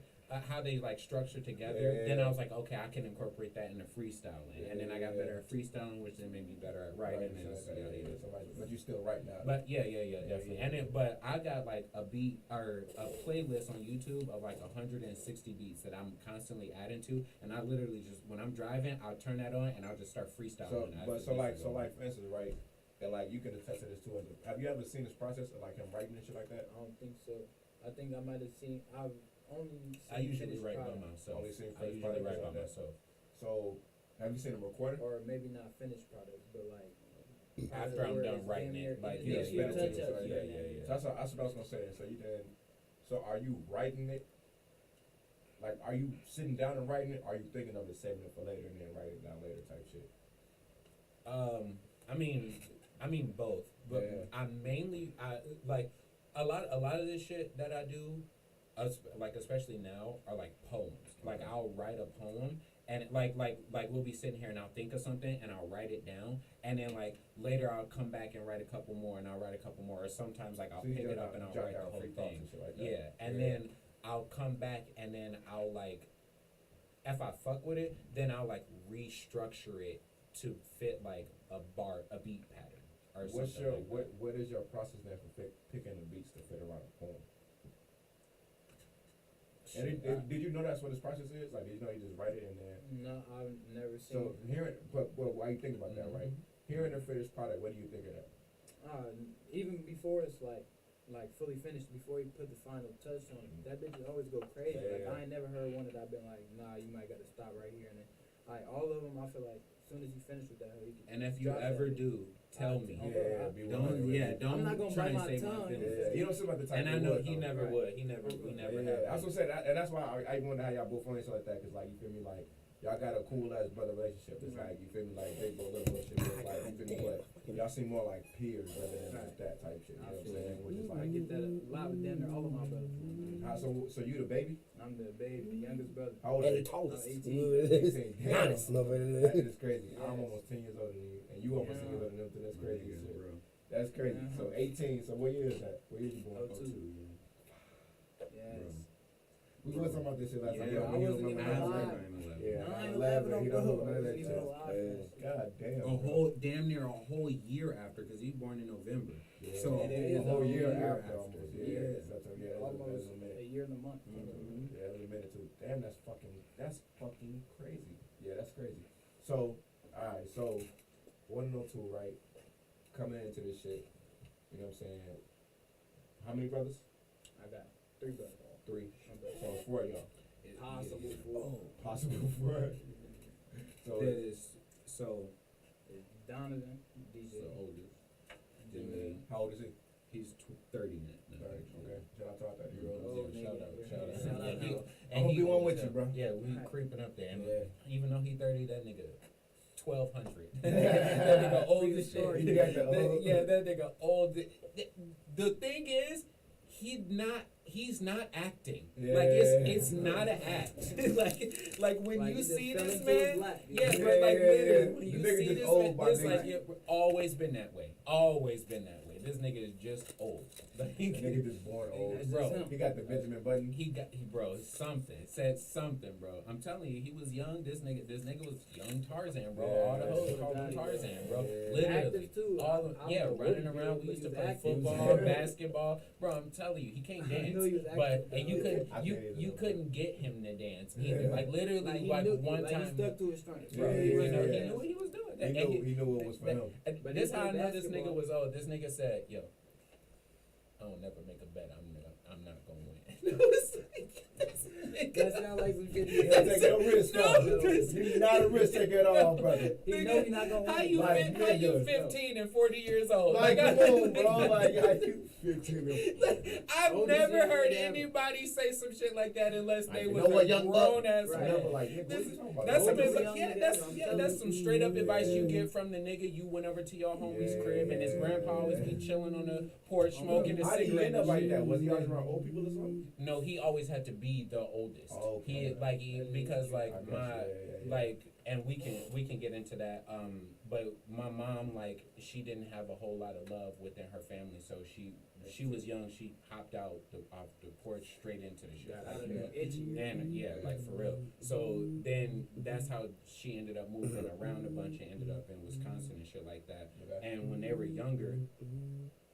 How they like structure together. Yeah. Then I was like, okay, I can incorporate that into freestyling, and then I got better at freestyling, which then made me better at writing. And But you still write now. but yeah, definitely. And then, but I got like a beat or a playlist on YouTube of like 160 beats that I'm constantly adding to, and I literally just when I'm driving, I'll turn that on and I'll just start freestyling. So like for instance, right? And like you can attest to this too. Have you ever seen this process of like him writing and shit like that? I don't think so. I think I might have seen. I've only. Seen I usually finished write by product. myself. Only seen I first usually product write by like that. myself. So Have you seen a recording? or maybe not finished products, but like After I'm where done it's writing damn near it, like, in- yeah, in- yeah, in- yeah, touch-ups, yeah. So that's what I was gonna say. So you then, so are you writing it? Like, are you sitting down and writing it? Or are you thinking of it, saving it for later, and then writing it down later type shit? I mean both, but Yeah. I like a lot of this shit that I do, like especially now, are like poems. Like Okay. I'll write a poem, and like we'll be sitting here and I'll think of something and I'll write it down, and then like later I'll come back and write a couple more, and I'll write a couple more, or sometimes like I'll So you pick jot it up down- and I'll jot write the down whole free thoughts thing. and shit like that. Yeah, and Yeah. then I'll come back and then I'll like, if I fuck with it, then I'll like restructure it to fit like a beat pattern or What's something your like that. what is your process then for picking the beats to fit around a poem? And did you know that's what this process is? Like, did you know you just write it and then? No, I've never seen. So hearing, but why you think about that, right? Hearing the finished product, what do you think of that? Even before it's like fully finished, before you put the final touch on it, that bitch always go crazy. Like Yeah. I ain't never heard one that I've been like, nah, you might gotta stop right here. And then like all of them, I feel like as soon as you finish with that, you can. And if you drop that ever bitch. do, tell me. Be Don't 100 with you. don't I'm not gonna try bite and my say my tongue. feelings. Yeah, you don't seem like the type. And I that know would, he though. never Right. would. He never Yeah, had. that's what I'm saying, and that's why I wonder how y'all both on stuff like that, cause like you feel me, like y'all got a cool ass brother relationship. It's like you feel me, like big bro, little bro shit. But like you feel me, but y'all seem more like peers rather than like that type shit. You know what I'm saying? Which is I like, get that a lot with them. They're all of my brothers. so you the baby? I'm the baby, the youngest brother. How old And are the you? tallest. 18. Damn. Hottest That motherfucker. is crazy. Yeah. I'm almost 10 years older than you, and you almost 10 years older than them. So that's crazy. as shit. bro. That's crazy. Yeah. So 18. So what year is that? What year you born? 02. Yes. We were talking about this shit last time. Yeah, Yo, I when you wasn't remember even that? alive. Yeah, 9/11, he don't know none of that wasn't even shit. alive. God damn. A whole damn near a whole year after, because he was born in November. Yeah. So It is a whole year year after. Almost. Yeah, Yeah. that's a, yeah, Almost that's a a minute. year and a month. Yeah, that was a minute too. Damn, that's fucking crazy. Yeah, that's crazy. So, alright, so 102, right? Coming into this shit, you know what I'm saying? How many brothers? I got 3 brothers. 3. My brother. So it's 4 of y'all. Possible Yeah. for Possible 4. So There's so Donovan, the DJ. oldest. Then Then me. how old is he? He's 30 now. 30. Okay. Shout out to our 30-year-olds. Oh, Yeah, shout nigga. out, Yeah. shout out. Shout out. Yeah, he- I'm and gonna he be one old with too. you, bro. Yeah, we Right. creeping up there. And Yeah. even though he 30, that nigga 1200. That nigga old as shit. Story. You got the old. Yeah, that nigga old. The thing is, he's not acting. Like it's not an act. like when Like you he just see fell this into man, his lap. yeah, Yeah, but like yeah, literally, yeah. when The you nigga see just this old man, by it's nature. like always been that way. Always been that way. This nigga is just old. Like, The nigga just born old. That's bro. just him. He got the Benjamin Button. bro, something. It said something, bro. I'm telling you, he was young. This nigga was young Tarzan, bro. Yeah. All the hoes That's called him what I got. Tarzan, bro. Yeah. Literally. Active too. All of, I yeah, don't know running what he around. did, We used to but play he was active. football, basketball. Bro, I'm telling you, he can't I dance. knew he was But active, and you though. couldn't I can't either, you though. couldn't get him to dance either. Yeah. Like literally, Like he like knew, one like time. he stuck to his strength. Yeah, Bro, yeah, you know, yeah. he knew what he was doing. He And knew what was for him. But this he how I played know this nigga basketball. was old. This nigga said, "Yo, I don't never make a bet. I'm not gonna win." That sounds like some shit. You don't take no risk, No, no. this- You're not a risk taker at all, brother. He know he not gonna win. How you Like, how you nigga. 15 and 40 years old? Like, I- come on, bro. Like, I you 15. I've Oldest never young heard nigga ever. anybody say some shit like that unless they Like, you was know what, a young grown buck? ass Right. man. Never like, nigga, what you talking about? That's some Oldest advice. young Yeah, nigga that's ever, I'm yeah, telling that's you. some straight up advice you Yeah. get from the nigga you went over to your homie's Yeah. crib and his grandpa always be chilling on the porch smoking a How did he cigarette. end up and like shit. that? Was he always around old people or something? No, he always had to be the oldest. Oh, okay. Because like I got my you. Yeah. like, and we can get into that. But my mom, like, she didn't have a whole lot of love within her family, so she was young. She hopped off the porch straight into the shit. Got out Like, of there itchy. and yeah, like for real. So then that's how she ended up moving around a bunch and ended up in Wisconsin and shit like that. Okay. And when they were younger,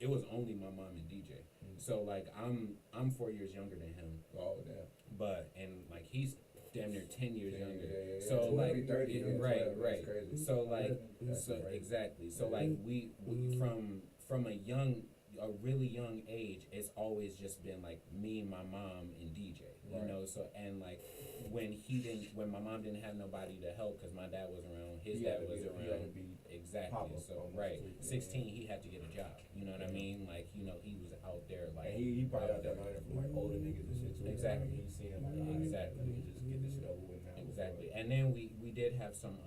it was only my mom and DJ. So like I'm 4 years younger than him, Oh, damn. but and like he's damn near 10 years Yeah, younger. yeah, yeah. So He'll like be 30, yeah, right, 12, right. that's crazy. So like That's so crazy. exactly. So Yeah. like we from a young a really young age, it's always just been like me, my mom, and DJ. You know, so and like when my mom didn't have nobody to help because my dad was around, his dad was around. Exactly. So right, 16, he had to get a job. You know what I mean? Like he was out there like. And he probably out there learning from like older niggas and shit too. Exactly. He's seeing like Exactly. let me just get this shit over with now. Exactly. And then we did have some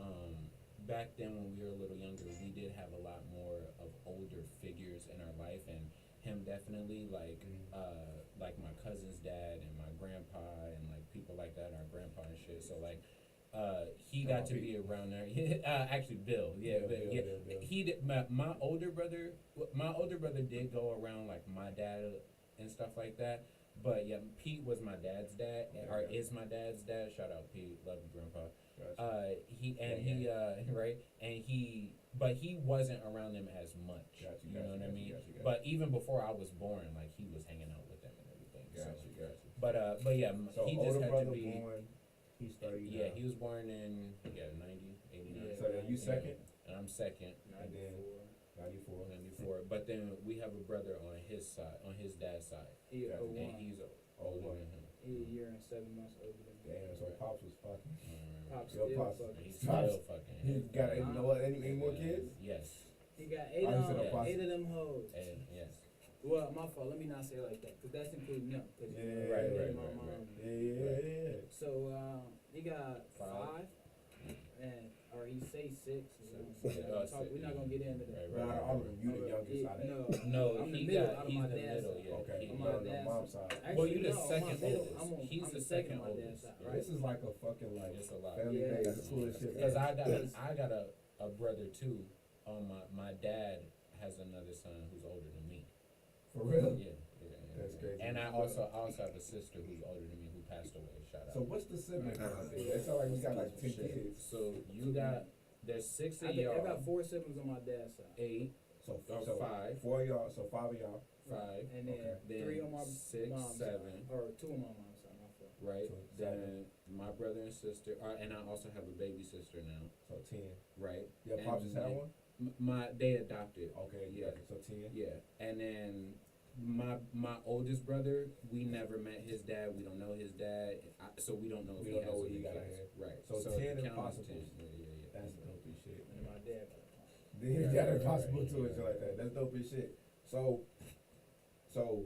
back then when we were a little younger, we did have a lot more of older figures in our life, and him definitely like my cousin's dad and my grandpa and like people like that, and our grandpa and shit. So like he got to be around there. Actually, Bill. Bill. He did. My older brother did go around like my dad and stuff like that. But yeah, Pete was my dad's dad, or is my dad's dad. Shout out Pete, love you, Grandpa. Gotcha. But he wasn't around them as much. Gotcha, you know what I mean? Gotcha. But even before I was born, like he was hanging out with them and everything. Gotcha. But yeah, So he just older had brother to be. born, he's 30 Yeah, now. he was born in 90, 89. So then you second? And I'm second. And then 94. 94. But then we have a brother on his side, on his dad's side, He Gotcha. a and 01. he's older than him. He a year and 7 months older than me. Damn, so Pops was fucking. Pops Yo, still Pops. fucking. He's Pops. still fucking. He got, you know what, any more kids? Yes. He got Oh, you said a Pops. 8 of them hoes. And yes. Well, my fault. Let me not say it like that, cause that's including them. Cause Yeah, right. my mom. Yeah. So he got 5, Five. and or he say 6. We're not gonna get into that. Right, But out of all of them, you the youngest out of that. No, I'm the he middle got. out of He's my the dad's middle. side. Yeah. Okay, On you my on the dad's mom's side. Actually, Well, you the no, second I'm my middle. oldest. He's I'm the second second on my dad's oldest. side, Yeah. right? This is like a fucking like It's a lot. family Yeah. thing. That's the coolest shit. Because man. I got a brother too. My dad has another son who's older than me. For real? Yeah. That's crazy. And I also have a sister who's older than me who passed away. Shout out. So what's the sibling count there? It sounds like we got like 10 kids. So you got there's 6 of I y'all. got 4 siblings on my dad's side, 8, So, Oh, so 5. 4 of y'all, so 5 of y'all. 5, and then Okay. then 3 on my 6, mom's 7. side, or 2 on my mom's side. My fault. Right. So Then my brother and sister, and I also have a baby sister now. So 10. Right. Your And pops just had then- one? They adopted. Okay, Yeah. So 10. Yeah, and then my oldest brother, we never met his dad. We don't know his dad, so we don't know if We he don't has know what any he got kids. ahead. Right. So the 10 is count possible. 10. Yeah. That's dope as shit. And then my dad got a pop. Then you got it possible too and shit like that. That's dope as shit. So,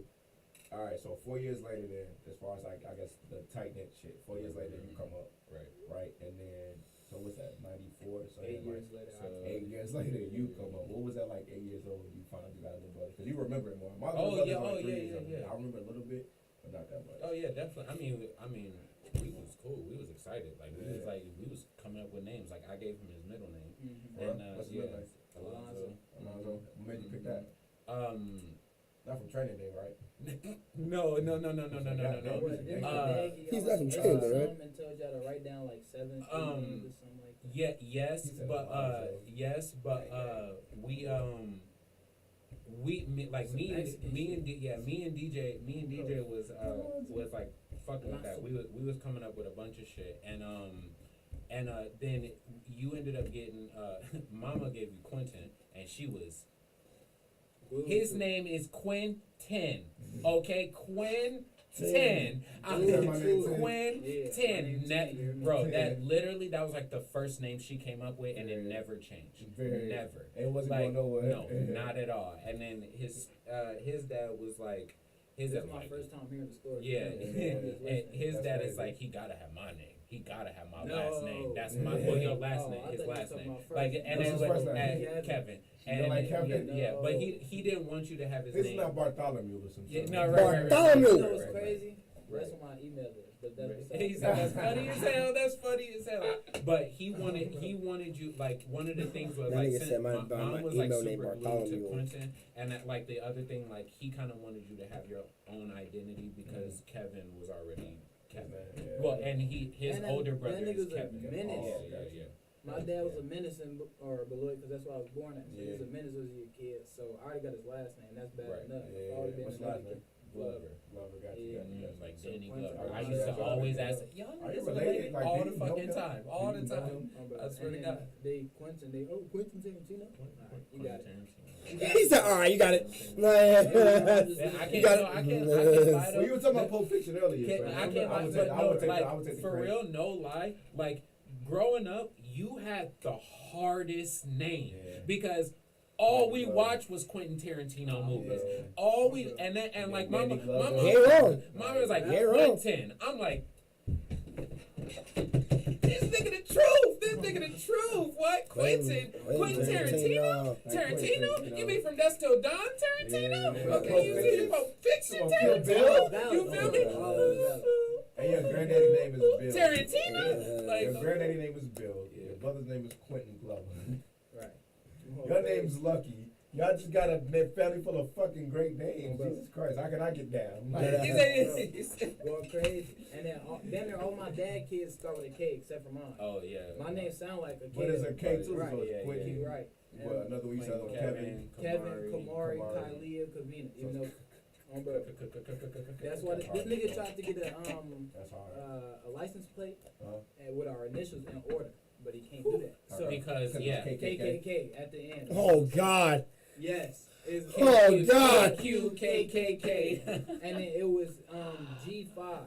all right. So 4 years later, then, as far as like I guess the tight knit shit. 4 years later, you come up, right? And then, so what's that? 94. So 8 then, years like, later, so- 8 years later, you come up. What was that like? 8 years old when you finally got a little brother? Because you remember it more. My Oh, little yeah, brother's like 3 yeah, years older. yeah. I remember a little bit, but not that much. Oh yeah, definitely. I mean, we was cool. We was excited. Like we was coming up with names. Like I gave him his middle name, Mm-hmm. Well, and what's his middle name? Alonzo. Alonzo. What made you pick that? Not from training day, right? No. He's not from training, right? And told y'all to write down like 7 names or something like that. Yeah, yes, He said but Alonzo. me and DJ was like fucking with that. We was coming up with a bunch of shit, and then you ended up getting Mama gave you Quentin, and she was his name is Quentin, okay, Quentin. I'm Yeah, my name Yeah, my Quentin. name's Quentin. Bro, that literally that was like the first name she came up with, and it never changed. Very- Never. It wasn't Like, going nowhere. no, not at all. And then his dad was like, This dad is my was like, first time hearing the story. yeah, and his That's dad crazy. is like, he gotta have my name. He gotta have my No. last name. That's my Yeah. well, your last Oh, name, I his thought you were last talking name. about first Like, name. and What's then his first name? Kevin. You don't like Kevin? Yeah, but No. he didn't want you to have his This is name. not Bartholomew or some Yeah, shit. no, right. Bartholomew. You know what's crazy? Right. That's what my email is. But that's Right. beside He said that's funny as hell. That's funny as hell. But he wanted you like one of the things was That like nigga since said my mom was like email name super glued to Bartholomew. Quentin, and that, like the other thing like he kind of wanted you to have your own identity because Kevin was already Kevin. Yeah. Well, and his And that- older that brother is nigga's a Kevin. menace. Yeah. My dad was a menace or Beloit because that's where I was born at. So he was Yeah. a menace as a kid. So I already got his last name. That's bad Right. enough. Yeah, I've already been what's another his last kid. Glover. Glover got Yeah. you. Like So Danny Quentin- Glover. I Oh, used to yeah. always ask, y'all Are you niggas related? related Like, all do the you know fucking him? time. All Do the you know time. him? I swear to And God. then they Quentin Tarantino. Alright, you got it. He said, all right, you got it. Yeah, I You can't, got no, it. I can't lie Well, you were talking about to Pulp Fiction earlier. Can't- so I can't lie, would but take- I no, would take like, the for credit. real, no lie, like, growing up, you had the hardest name, Yeah. because all we Glover. watched was Quentin Tarantino movies. Yeah. All we, and then, and Yeah, like, Danny my Glover. mom, You ain't wrong. mom was like, You ain't wrong. Quentin. I'm like, this nigga the truth. This nigga the truth. What? Quentin Tarantino? Tarantino? You mean from Dusk Till Dawn, Tarantino? Yeah. Okay, you see Pulp Fiction, Come on, Kill Tarantino? Bill. You feel me? And your granddaddy name is Bill. Tarantino? Like, Your granddaddy name is Bill. Your brother's name is Quentin Glover. Right. Your name's Lucky. Y'all just got a family full of fucking great names. Jesus Christ, how can I get down? he said, Going crazy. And then all my dad kids start with a K except for mine. oh yeah. My name sound like a K. But it's a K too, Right. so it's Yeah, Quentin. You're right. Well, another one you said on Kevin. Kevin, Kamari, Kylia, Kavina. Even though, that's why this nigga tried to get That's hard. a license plate Uh-huh. and with our initials in order, but he can't do that. So Because, yeah. KKK at the end. Oh, God. Yes. It's Oh, God. QKKK. And then it was G5.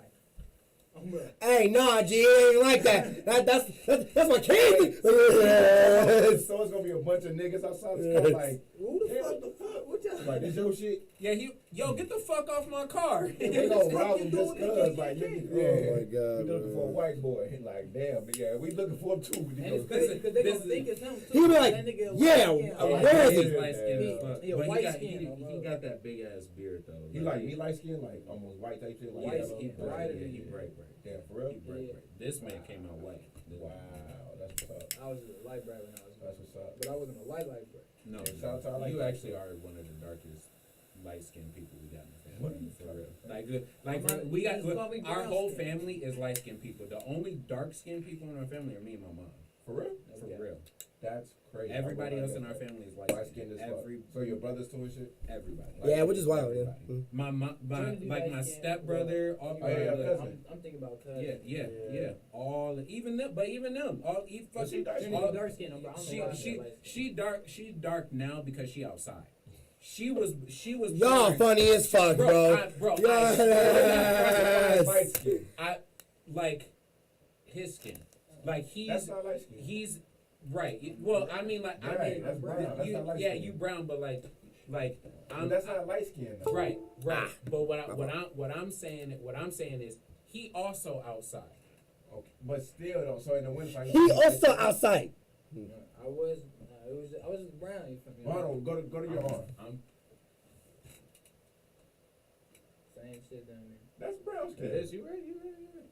Hey, nah, G, it ain't like that. That's my king. So it's gonna be a bunch of niggas outside the car like, Who the hey, fuck? what the fuck? What y'all? Like, this your shit? Yeah, yo, get the fuck off my car. They gonna rob him you just doing? cause, like, nigga, Oh, yeah. my God, We looking for a man. white boy. He like, damn, but yeah, we looking for him too. And it's crazy because they gonna think it's him too. He be like, That nigga yeah, where is he? Light skin Yeah. as fuck. He a But white got, skin, he bro. got that big ass beard though. He like me light skin, like almost white type shit. Like White yellow. skin, Right, brighter yeah, than he you. bright. Damn, for real? He bright. This man came out white. Wow, that's what's up. I was a light bright when I was young, That's what's up. but I wasn't a light bright. No, Shout out to our you light actually are one of the darkest light skinned people we got in the What? family. For real. Like Mine- we got it's probably our brown whole skin. family is light skinned people. The only dark skinned people in our family are me and my mom. For real? For Okay. real. That's crazy. Everybody I else like in our that. family is Light light skinned skinned. as fuck. So your brothers too and shit? Everybody. Yeah, which is wild, yeah. Everybody. My mom, Trinity like my light skin. stepbrother, all Oh, yeah, the- cousin. I'm thinking about cousin. yeah. All even them, but even them, all But she fucking dark Trinity skinned. dark skin. I don't know why she dark. She dark now because she outside. She was. Y'all born- funny as fuck, bro. Yes. Light skin. I like his skin. Like That's not light skin. he's right. Well, I mean, like I Right, mean, that's brown. That's you, not light yeah, skin. you brown, but like But I'm that's not light skin though. right. But what I'm saying is he also outside. Okay. But still though, so in the winter time. He also outside. I was just brown. You feel me? Hold on, go to your arm. I'm Same shit down there. That's brown skin. you right.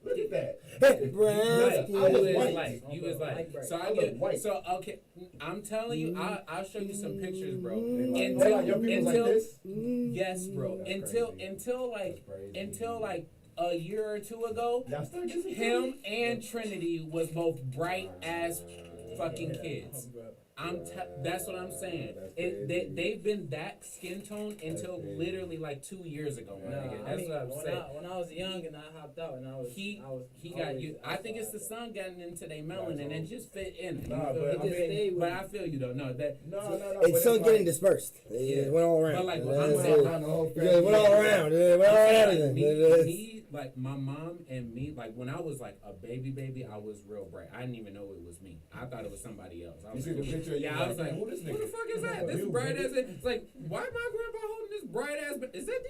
Look at that. Brown Right. I was You white. was like, you was like. So I I look get. white. So okay, I'm telling you, I'll show you some pictures, bro. Like, Until your people like this? yes, bro. That's Until crazy. until like That's crazy. until like a year or two ago, Y'all still get some him and Trinity was both bright ass fucking kids. That's what I'm saying. They've been that skin tone until crazy. literally like 2 years ago, my Nah, nigga. I That's mean, what I'm saying. when I was young and I hopped out and I was He got always you. I think it's the sun getting into their melon and it just fit in. You Nah, feel but me? It just stayed with But me. I feel you though. No, that. No. It's sun getting like, dispersed. It went all around. But like, It what I'm went saying, all around. It went all around everything. me, like my mom and me, like when I was like a baby, I was real bright. I didn't even know it was me. I thought it was somebody else. I You was see the picture? You yeah, I was like, who this who nigga? the fuck is that? This You, bright nigga. ass. It's like, why my grandpa holding this bright ass? But is that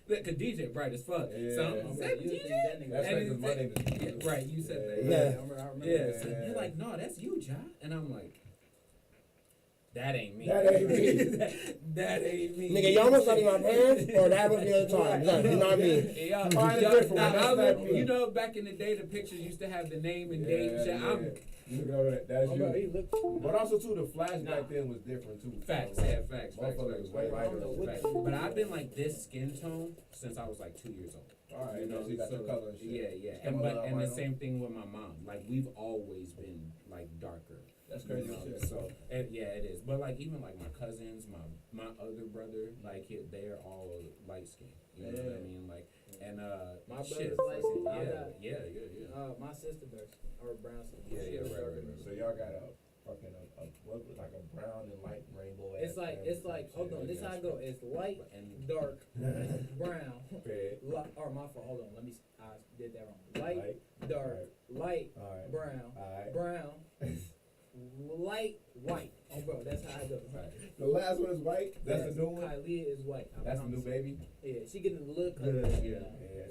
DJ? Cause DJ bright as fuck. Yeah. So Oh, is bro, that you DJ? think that nigga- That's And right, it's- 'cause my name is yeah, right, you said that. Yeah. I remember. Yeah, so Yeah. you're like, no, that's you, Ja. And I'm like, that ain't me. That ain't me. that ain't me. Nigga, y'all must not be my parents, or that must be the other time. No, it's not me. Yeah, Mine is y'all- different. nah, That's I not look- me. you know, back in the day, the pictures used to have the name and date. and shit. I'm You look over that. That's Oh, bro, he you. looked. But also too, the flash Nah. back then was different too. facts, Like, yeah, facts. Motherfucker was way I lighter. don't know what Facts. the- But I've been like this skin tone since I was like 2 years old. All right, so you got your color and shit. Yeah. Come And on, and right the on. same thing with my mom. Like we've always been like darker. That's crazy You know, shit. so yeah, it is. But like even like my cousins, my other brother, like they're all light light skin. You know what I mean? Like, and My shit, brother's light skin. I yeah, got- yeah. My sister dark skin, or brown skin. Yeah, She yeah, was right, darker right, than right. me. So y'all got a fucking what was like a brown and light rainbow. It's like hold on, this how I go. It's light, And dark, brown. Red. Or my fault. Hold on, I did that wrong. Light, Light. dark, light, All right. brown, All right. brown, light, white. Oh, bro, that's how I go. The last one is white. That's the new one. Kylie is white. I That's the new promise. baby. Yeah, she getting a little color. Yeah.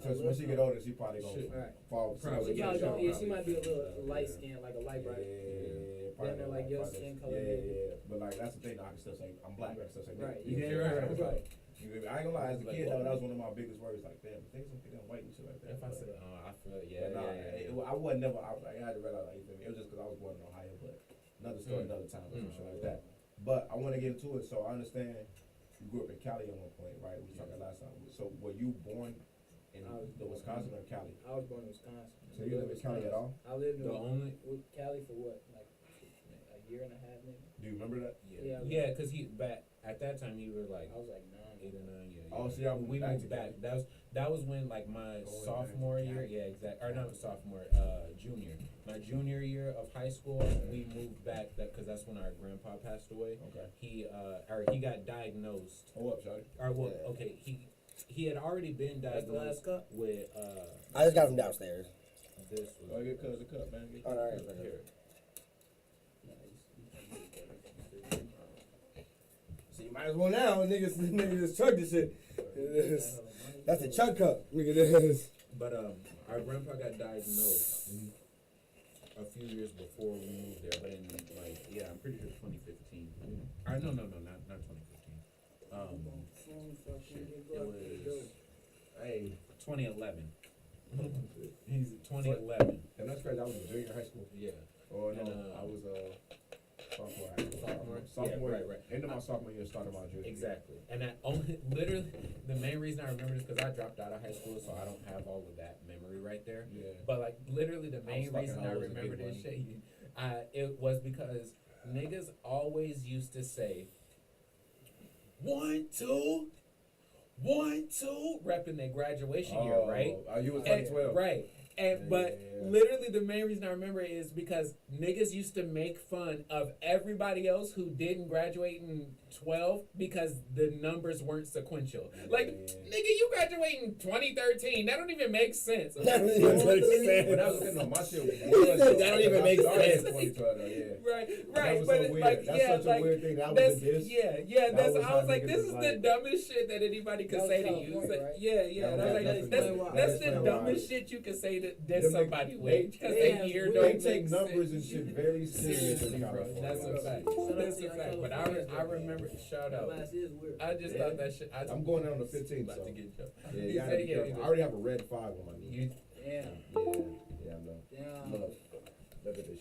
So when she get older, she probably gonna Alright. fall. Probably. She probably gonna, yeah, she might be a little light skin, like a light bright. Yeah, Then they're like your skin color. Yeah. But like that's the thing. I can still say I'm black. I can still say Right. You Yeah, feel me? right, It's right. like, you feel me? I ain't gonna lie. As a kid though, that was one of my biggest worries. Like, damn, if niggas don't think I'm white and shit like that. if I but- said, I feel, but nah, I wasn't never. I had to realize, like, you feel me? It was just because I was born in Ohio, but another story, another time, or some shit like that. But I want to get into it. So I understand you grew up in Cali at one point, right? We was talking last time. So were you born in I was the born Wisconsin or Cali? I was born in Wisconsin. So you live in Cali at all? I lived in The only, Cali for what, like a year and a half, maybe. Do you remember that? Yeah. yeah, because he back at that time you were like I was like 9. 8 or 9, yeah. Oh, so y'all we moved moved back back. That was when like my Going sophomore back to year, Cali. yeah, exact, or not sophomore, junior. My junior year of high school, we moved back because that's when our grandpa passed away. Okay. He got diagnosed, Hold up, Shawty. or well, Yeah. okay, he had already been That's the last diagnosed cup? with I just got from downstairs. this was. Oh, get cuz the cup, man. Get All right. Here. So you might as well now, niggas just chug this shit. That's a chug cup. Look at this. But our grandpa got diagnosed a few years before we moved there, but in like I'm pretty sure 2015. No, not 2015. It was Hey, 2011. He's 2011. and that's crazy. I was in junior high school. Yeah. Oh no, And, I was sophomore. Sophomore? Sophomore. Yeah, right. End of my sophomore year, started my junior. Exactly. And that only literally the main reason I remember this because I dropped out of high school, so I don't have all of that memory right there. Yeah. But like literally the main fucking reason I hoes and remember big this money. shit, it was because niggas always used to say 1, 2, 1, 2, repping their graduation year, right? Oh, you was And- 2012. right. And but Yeah. literally the main reason I remember it is because niggas used to make fun of everybody else who didn't graduate in 12 because the numbers weren't sequential. Like, Yeah. nigga, you graduate in 2013. That don't even make sense. That don't even make sense. But that was no, my shit was That don't even make I started in sense. 2012 though, yeah. Right, That right, was but so it's weird. like, That's yeah, such a like, weird thing. That that's, was a diss. yeah, That that's, was I how was like, niggas this was is the like- dumbest shit that anybody could That was say to you. California, It's like, right? yeah, That and I was was like, definitely that's why. the That's dumbest why. shit you could say to diss Them somebody niggas- with, because they they have year weird- don't They make take numbers and sense. shit very seriously. Seriously, bro. That's a fact. That's a fact. But I remember, shout That out. last is weird. I just Yeah. thought that shit. I'm going down on the 15th, about so. to get jumped. Yeah, You you gotta said, be yeah, careful. you I already have a red 5 on my knee. You, Damn. Yeah, I know. Damn. Look at this shit.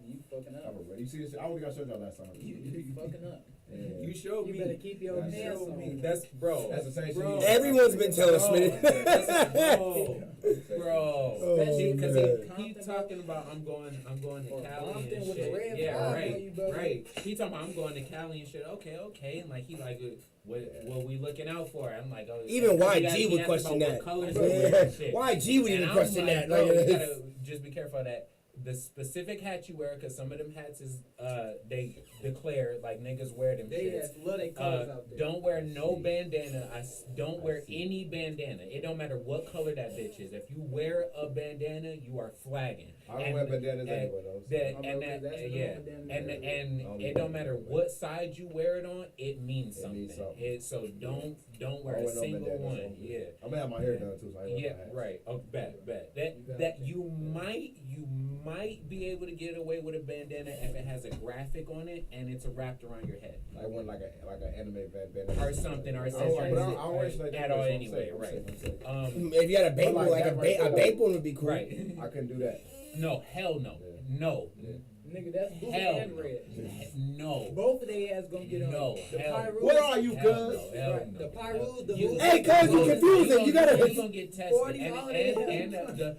You fucking I'm up. a red. You see this? I only got showed y'all last time. You fucking up. Yeah. you showed You me. better keep your That's pants so on. mean. That's bro. That's the same shit. Bro. Everyone's been telling us, Bro. man. Bro, Oh, because man. he talking about I'm going to Or Cali Compton and with the shit. red Yeah, flag on right, you, brother. right. He talking about I'm going to Cali and shit. Okay, and like he like what we looking out for? I'm like, oh, Even because YG he would asked question about that. what colors Yeah. we wear and shit. YG would And even I'm question like, that. bro, Like, you gotta just be careful of that. The specific hat you wear, because some of them hats is they declare like niggas wear them They shits. has love they colors out there. Don't wear no bandana. Don't wear any bandana. It don't matter what color that bitch is. If you wear a bandana, you are flagging. I don't wear bandanas anyway, though. That I'm and okay, that that's the yeah, normal bandana. and I don't it don't matter what side you wear it on. It means It something. means something. So don't wear I a wear no single bandanas, one. so- Yeah. I'm gonna have my hair done too, so I ain't Yeah, wearing my hats. right. Oh, bet. You got That it. you might be able to get away with a bandana if it has a graphic on it and it's wrapped around your head I want like an anime bandana or something, or it I says don't- your but I don't wear shit like that, at all so I'm anyway. safe, I'm Right. safe, I'm safe. if you had a baked But one, like like that right a there, baked one would be cool. Right. I couldn't do that. No, hell no, Yeah. no, Nigga, that's blue hell and no, red. no. Both of their ass gonna get on. No, The hell no. Pyrus. What are you, Hell cuz? no, hell Right, no. the Pyrus, the You- Moose. Hey, cuz, you confusing. You gotta- You gonna get tested, 40 and holiday the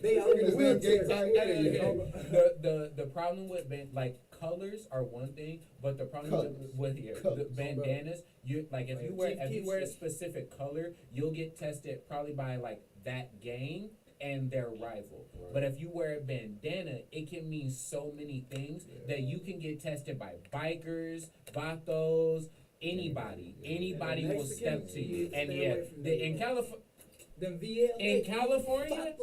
They all in the Niggas damn gay wheelchair. tight headed, you know? the problem with like colors are one thing, but the problem Colors. with the Colors. bandanas, you like if Like, you wear Chief if you Keef wear a shit. specific color, you'll get tested probably by like that gang and their rival. Right. But if you wear a bandana, it can mean so many things that you can get tested by bikers, vatos, anybody. Yeah. Anybody And the will step Mexicans, to you. stay And away yeah, from the, them. in California. Them VL. In California,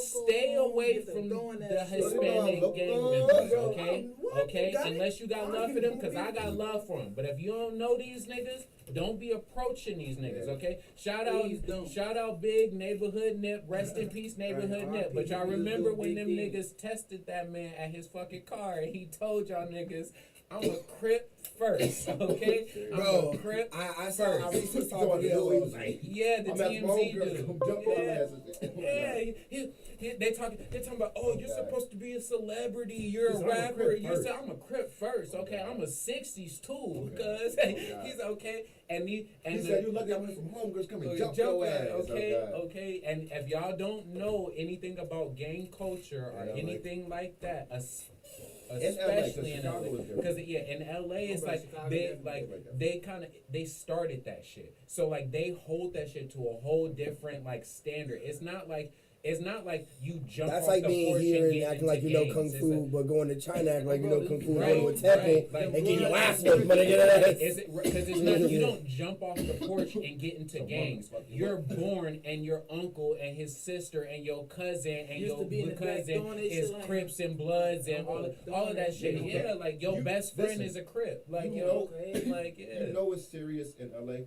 stay away from the Hispanic gang members, okay? Okay? Unless you got love for them, because I got love for them. But if you don't know these niggas, don't be approaching these niggas, okay? Please don't. Shout out Big Neighborhood Nip, rest in peace Neighborhood Nip. But y'all remember when them niggas tested that man at his fucking car and he told y'all niggas, I'm a Crip first, okay? I'm Bro, a Crip I first. recently saw a video. He was like, Yeah, the I'm at my TMZ homegirl, dude. come jump on Yeah. asses. Yeah, they're talking about, oh, you're God. supposed to be a celebrity, you're He a said, "I'm a rapper. Crip You first." said I'm a Crip first, okay? God. I'm a '60s too, God. cause God. he's okay. And He the, said, you lucky I went from homegirls coming Oh, jump jump your at ass. it, okay, Oh, God. okay. And if y'all don't know anything about gang culture or Yeah, like- anything like that, LA, 'cause especially in Chicago LA, is different. because yeah, in LA it's But like Chicago they definitely like like that. they kind of they started that shit. So like they hold that shit to a whole different like standard. It's not like you jump. That's off like the being porch here and get acting like you know into kung gangs. fu, but going to China acting like you know kung fu, Right, going to a temple right, like- and getting your ass whipped, but they get an ass. Is it because it's not you don't jump off the porch and get into Some gangs. motherfucking- You're born and your uncle and his sister and your cousin and Used to be in your the back cousin doing that is shit like- Crips and Bloods and all of that shit. Nigga, Yeah, like your you- best friend listen, is a Crip. Like you yo, know- like yeah. You know it's serious in LA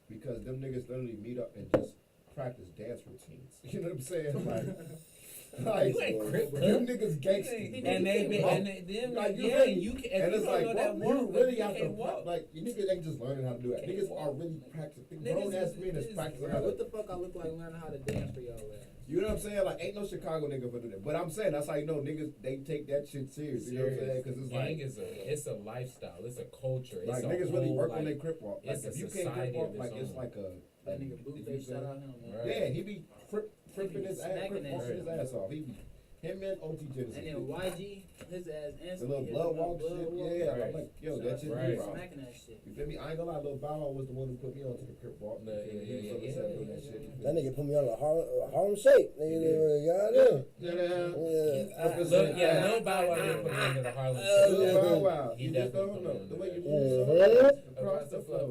because them niggas literally meet up and just practice dance routines. You know what I'm saying? Like You ain't Crip, them cuz. niggas gangsters. And they been and them Like, you yeah, really- and you can And if you it's don't like, know that bro, you walk, really you have to can't walk. like you niggas ain't just learning how to do that. Can't Niggas walk. are really practicing. Niggas Grown ass is- men is is- practicing how to. What the fuck I look like learning how to dance for y'all ass? You know what I'm saying? Like, ain't no Chicago nigga for do that. But I'm saying that's how you know niggas they take that shit serious. You know what I'm saying? Because it's Gang like, is it's a lifestyle. It's a culture. It's like a niggas really whole, work like, on their crip walk. Like it's a if you can't society crip walk, of its like it's own. like a That nigga if you Blueface, say- shout out him, man. Right. Yeah, he be fripping his ass, Smacking that walking his shit. ass off. He be him and OT Genesis. And then YG, his ass The instantly little hit blood him with walk blood shit. walk. Yeah, I'm Right. like, yo, Shout that out shit to Right. be wrong. smacking that shit. You feel me? I ain't gonna lie, Lil Bow Wow was the one who put me onto the crip walk. The- You feel me? He was yeah, on the set doing that shit. You feel That me? nigga put me on a Harlem Shake. Nigga, goddamn. Yeah. Lil Bow Wow did put me into the Harlem Lil Shake. Bow Wow. He You just definitely don't put me know. into The way you that. move so across the floor.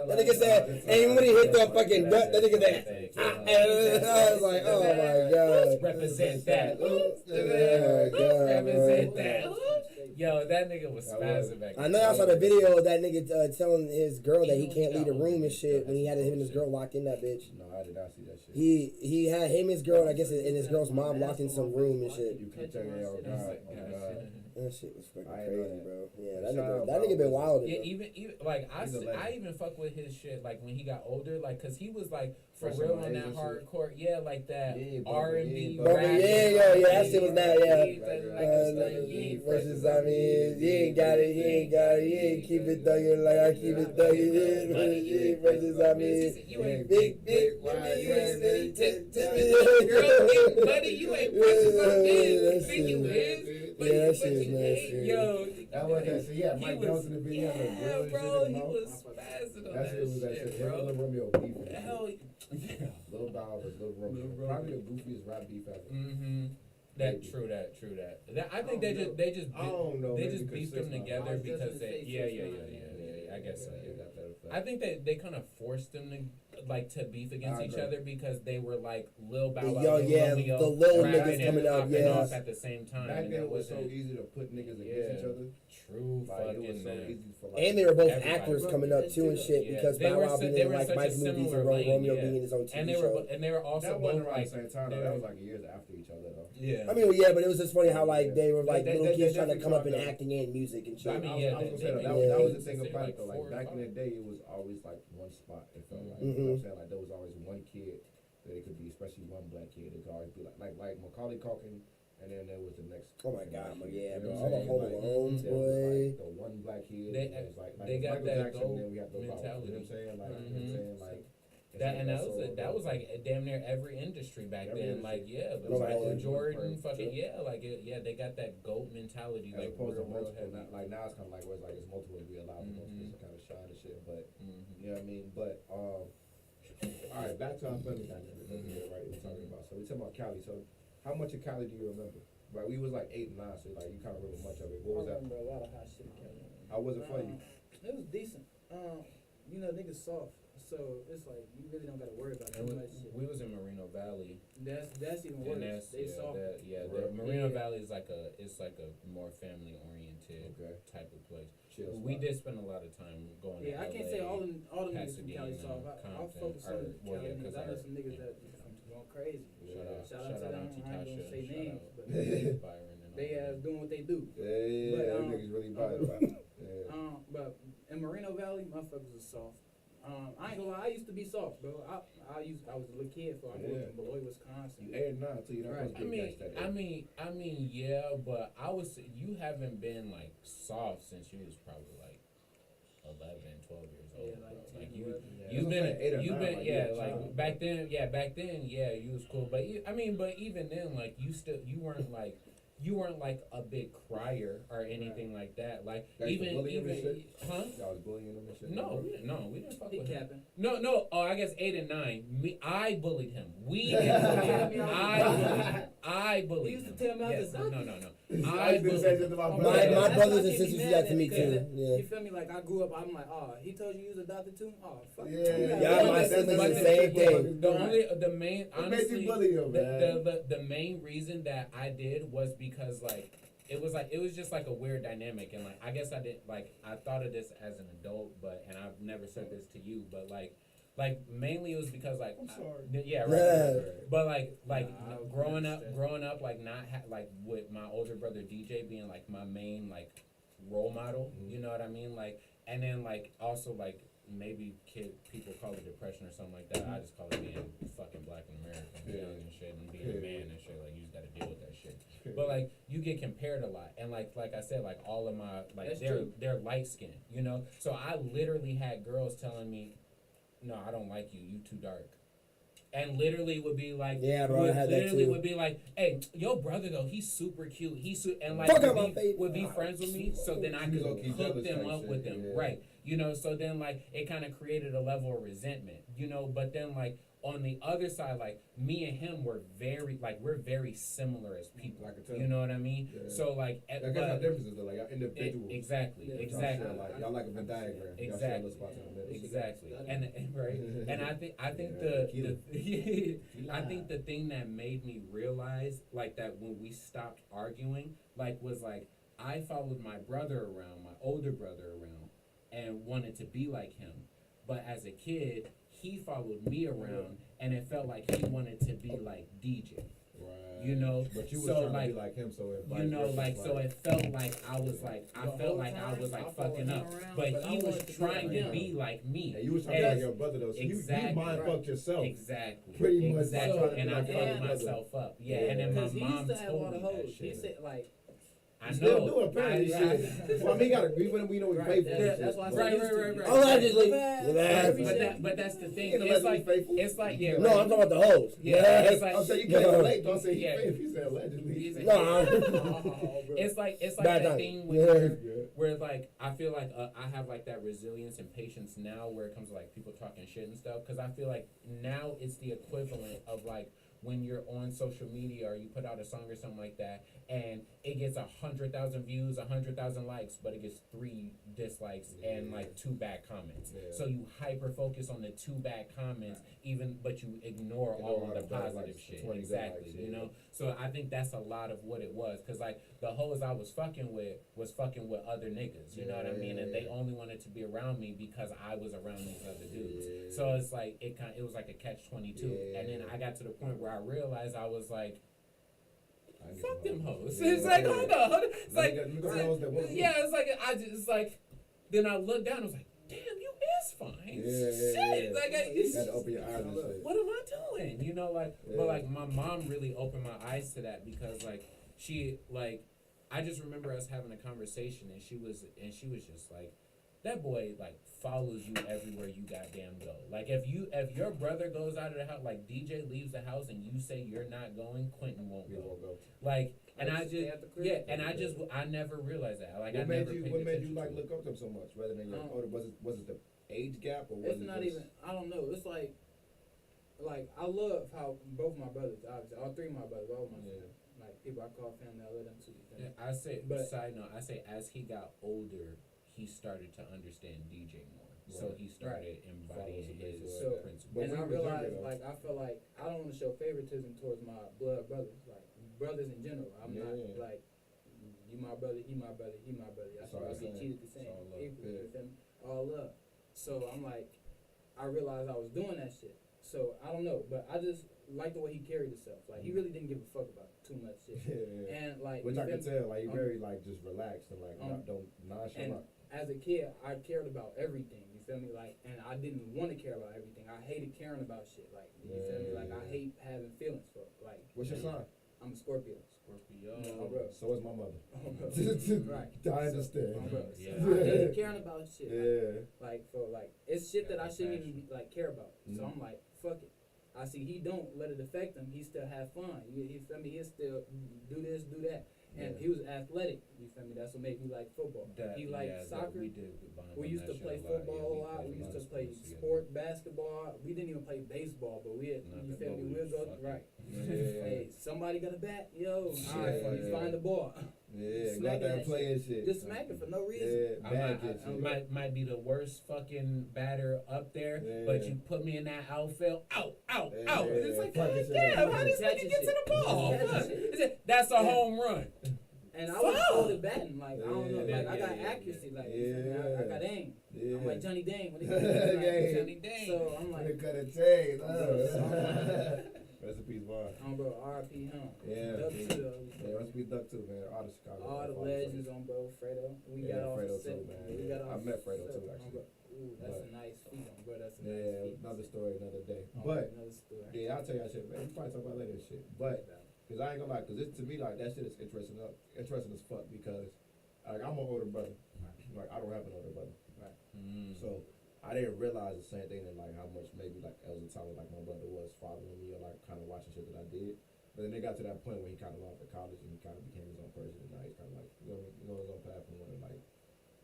That nigga said, and when he hit that fucking nut, that nigga said, I was like, oh my god. Represent that. Oh my god, Represent bro. that. Yo, that nigga was That spazzing back. I know y'all saw the video of that nigga telling his girl that he can't leave the room and shit when he had him and his girl locked in that bitch. No, I did not see that shit. He had him, his girl, and I guess, and his girl's mom locked in some room and shit. You can tell me, oh God, oh God. That shit was fucking I ain't know crazy, that. bro. Yeah, Shout that nigga, out that nigga been Bow Wow. wild. Yeah, even like He's a legend. I even fuck with his shit like when he got older, like cause he was like for Fresh real on on that Asian shit. hardcore, yeah, like that Yeah, Bubba, R&B yeah, Bubba, rap. yeah, that shit was that, yeah. Versus, I mean, you ain't got it, you ain't got it, you ain't keep it thuggin' like I keep it thuggin', yeah. Versus, I mean, You ain't big, why you ain't big, girl, you buddy, you ain't pressing my business. Think you is? Yeah, that shit is nasty. Yo, That was that shit. Yeah, he Mike was- Jones in the video. Yeah, had a grill bro, and he shit in his mouth. was spazzing on That shit was that shit. Him and bro. Lil Romeo beefing. Hell, yeah. Lil Bow was Lil Romeo. Lil Romeo. Probably the goofiest rap beef ever. Mm-hmm. True that. I think I don't they just I don't know. they maybe just beefed 'cause them 6ix9ine. together I was just because gonna they say yeah. 6ix9ine. I guess so. Yeah, Yeah. got that effect. I think they kind of forced them to like to beef against I each agree. other because they were like Lil Bow The Wow, young- Lil yeah, Romeo, the little rapping niggas and coming up, popping yeah. off at the same time. Back and then that it was so wasn't easy to put niggas against Yeah. each other. true Like it was fucking so that. easy for like. And they were both Everybody. actors coming up too and shit Yeah. because They Bow were Wow su- being they in were like such a Mike movies similar and lane, Romeo yeah. being in his own TV And they show. were also That both wasn't around like the same time. they Though. That were- was like years after each other though. yeah. I mean, yeah, but it was just funny how like they were like They- little they kids trying to definitely come up in tried to- acting and music and shit. I mean, I yeah, was gonna say they- that. they- That was the they thing were about like it though. four Like or back in the five. day, it was always like one spot. It felt like. Mhm. You know what I'm saying? Like there was always one kid that it could be, especially one black kid. It could always be like Macaulay Culkin, and then there was the next. Oh my god, but yeah, You bro, know all what the I'm Home saying? Like, Alones, there was boy. like the one black kid. They- and it was like they got Michael that Jackson, GOAT then we have the Bow. You know what I'm mentality. saying? Like, you know what I'm saying? Like That was like damn near every industry back Every then. industry. Like yeah, but That's Michael like Jordan, Jordan, fucking yeah. yeah, like yeah, they got that GOAT mentality, As like opposed to real multiple, heavy. like now it's kind of like where it's like it's multiple, we allow for multiple Mhm. to kind of shine and shit, but Mhm. you know what I mean. But all right, back to our family dynamic. Mhm. Right, we're talking about. So we talking about Cali. So how much of Cali do you remember? Right, we was like 8 and 9, so like you kind of remember much of it. What was I that? remember a lot of hot shit in Cali. How was it for you? It was decent. You know, niggas soft, so it's like you really don't gotta worry about too And much shit. we was in Moreno Valley, That's even worse. and that's They soft. the Moreno Yeah. Valley is like a more family oriented Okay. type of place. Chill We spot. did spend a lot of time going. Yeah, to I can't LA, say all the niggas from Cali Pasadena, soft. I'll Compton, focus on or- the well, Cali yeah, niggas. 'cause I know our- some niggas that I'm going crazy. Yeah. Shout out to them. Auntie I ain't gonna Tasha, say shout names, out but Byron and they all that. doing what they do. Yeah, But, them niggas really bad. Yeah. But in Moreno Valley, motherfuckers are soft. I ain't gonna lie, I used to be soft, bro. I was a little kid for I moved Yeah. from Beloit, Wisconsin. You 8 and 9, so you're not Right. supposed to be against that. I mean, yeah, but you haven't been like soft since you was probably like 11, 12 years old. Yeah, bro. like 10, Like 11. Yeah. you've That's what I'm saying, 8 or been, 9, like, yeah, you're a like child. back then, yeah, you was cool. But but even then, like you weren't like a big crier or anything like that. Like Guys even bullying him and shit? huh? Y'all was bullying them and shit? No, we didn't fuck He with him. capping. No. Oh, I guess 8 and 9. I bullied him. We didn't bully him. I bullied He him. used to tell me I was Yes, a no. I was gonna say something about My- My bullying. That's why brothers and I can't be sisters do mad that to at me it, too. 'cause Yeah. You feel me? Like I grew up, I'm like, oh, he told you he was adopted too? Oh, fuck. Yeah, Yeah, my siblings But the same thing. The main, What made honestly, you bully him, man? the main reason that I did was because it was just like a weird dynamic, and like I guess I did like I thought of this as an adult, and I've never said this to you, but like mainly it was because like I'm sorry. yeah, right. Yeah. But like Nah, I was growing never up, stressed. like not like with my older brother DJ being like my main like role model, Mhm. you know what I mean? Like, and then like also like maybe people call it depression or something like that. I just call it being fucking black in America, Yeah. young and shit, and being a Yeah. man and shit. Like you just gotta deal with that shit. But like you get compared a lot, and like I said, like all of my like That's they're true. they're light skinned, you know. So I literally had girls telling me, "No, I don't like you. You too dark." And literally would be like, Yeah, bro, I had that literally too. would be like, "Hey, your brother though, he's super cute. And like Fuck out would my be, face. would be friends with me, so then I She could was okay, hook jealous them type up shit, with them, yeah. right? You know, so then like it kind of created a level of resentment, you know. But then like on the other side, like me and him were we're very similar as people. I could tell. You know what I mean? Yeah. So like, I guess our differences though, like y'all individuals. exactly, Yeah. Y'all share, exactly. y'all like a Venn diagram. Y'all share Exactly. little spots in the middle. Exactly, and right, and I think Yeah, I think the thing that made me realize like that when we stopped arguing was like I followed my brother around, my older brother around, and wanted to be like him, but as a kid he followed me around, and it felt like he wanted to be like DJ. Right. You know, But you was so, trying like, to be like him, so it You know, like so it felt like I was like I The felt whole like I was time, like I followed fucking him up, around, but but I he was wanted to be trying like to him. be like me. And you was trying to be Yes. like your brother though, so Exactly. you mind fucked yourself. Exactly. Pretty much Exactly. trying to be And I like your fucked brother. myself up. Yeah. And then my 'Cause he mom used to have all told the me that hoes. He shit. said like, I Still know. do apparently I- shit. Well, I mean, you gotta we know we Right, pay for that's- it. that's why I said Right, used right, to. right, right. Allegedly. But that's the thing. Ain't It's allegedly like faithful. it's like yeah. No, right. I'm talking about the hoes. Yeah, it's like I'm saying you can't No. relate. Don't say he Yeah. faithful. He said allegedly. He's a- No. Oh, bro. It's like Bad that timing. thing Yeah. where like I feel like I have like that resilience and patience now where it comes to like people talking shit and stuff, because I feel like now it's the equivalent of like when you're on social media or you put out a song or something like that and it gets 100,000 views, 100,000 likes, but it gets 3 dislikes and like 2 bad comments. Yeah. So you hyper focus on the 2 bad comments, but you ignore all of the positive shit. 20 good Exactly, likes, you yeah. know. So I think that's a lot of what it was, because like the hoes I was fucking with other niggas, you know what I mean, and they only wanted to be around me because I was around these other dudes. Yeah. So it's like it was like a catch-22, Yeah. and then I got to the point where I realized I was like, I get fuck the them hoes. hoes. Yeah. It's like hold on. It's like Look at the hoes that want me. yeah, it's like then I looked down. I was like, damn, you is fine. Yeah. Shit, like You had to open your eyes and shit. what am I doing? You know, like, Yeah. but like my mom really opened my eyes to that, because like I just remember us having a conversation, and she was just like, that boy like follows you everywhere you goddamn go. Like if your brother goes out of the house, like DJ leaves the house and you say you're not going, Quentin won't You go. won't go. Like, and I Like, stay just at the crib? yeah, and I never realized that. Like, What I made never you? paid What made you attention like to look up to him so much rather than your older? Was it the age gap or was It's it not just, even. I don't know. It's like I love how both my brothers, obviously, all three of my brothers, all of my Yeah. like people I call family, I love them too. Yeah, I say, But- side note, I say as he got older, he started to understand DJ more. So Right. he started embodying Follows the his basics. So- principles. But And when I you was younger, realized, though. like, I feel like I don't want to show favoritism towards my blood brothers, like brothers in general. I'm Yeah. not like you my brother, he my brother, he my brother. I That's should all all I'm be saying. treated the It's same, all love. equally. Yeah. You feel me? All love. So I'm like, I realized I was doing that shit. So I don't know, but I just like the way he carried himself. Like he really didn't give a fuck about too much shit. Yeah. And like, Which you I feel can me? tell, like you very like just relaxed and like not don't and nonchalant. as a kid, I cared about everything. You feel me? Like, and I didn't want to care about everything. I hated caring about shit. Like, you feel me? Like, I Yeah. hate having feelings for. Like, What's your sign? I'm a Scorpio. Scorpio. Oh, bro. So is my mother. Oh, bro. Right. I understand. Oh, bro. Yeah. I hate caring about shit. Yeah. Like for like, it's shit that I Yeah, shouldn't even passion. be, like care about. So Mhm. I'm like, fuck it. I see he don't let it affect him. He still have fun. You feel me? He still do this, do that. And Yeah. he was athletic. You feel me? That's what made me like football. He liked soccer. We did bond We on used that to shit play a lot. football Yeah, a lot. played We used lot to of play sports together. sport, basketball. We didn't even play baseball, but we had, you Nothing, feel but me? we We'll go fucking- right. Yeah. Hey, somebody got a bat? Yo, all right, Yeah. you find the ball. Yeah. Go out Smacking there and that play shit. and shit. Just smack it for no reason. Yeah. I Bad might, shit. might be the worst fucking batter up there, Yeah. but you put me in that outfield, out. Yeah, And it's like, fucking God shit. damn, how this Catching nigga get to the shit. ball? Catching Fuck. shit. He said, that's a Yeah. home run. And I was Fuck. good at batting. Like, I don't know. Yeah, Like, I got yeah, accuracy. Like, yeah. you feel me? I got aim. Yeah. I'm like Johnny Dang. When he Yeah. Johnny Dang. So I'm When like, they cut a chain. Yeah. Rest in peace, Vaughn. bro, R.I.P. him. Yeah. Duck to the, Yeah, rest in peace, Duck too, man. All the Chicago. all the legends on bro, Fredo. We Yeah, got off Fredo set. too, man. We Yeah. got off I met Fredo set too, on actually. bro. Ooh, that's But- a nice feat on bro. That's a nice Yeah, feat. another story, another day. Oh, But another story. yeah, I'll tell y'all shit, man. We probably talk about later and shit. But cause I ain't gonna lie, cause it's to me like that shit is interesting as fuck because like I'm an older brother. Like I don't have an older brother. So I didn't realize the same thing that like how much maybe like there was a time when like my brother was following me or like kind of watching shit that I did. But then it got to that point where he kind of went off to college and he kind of became his own person and now he's kind of like you know his own path and want to like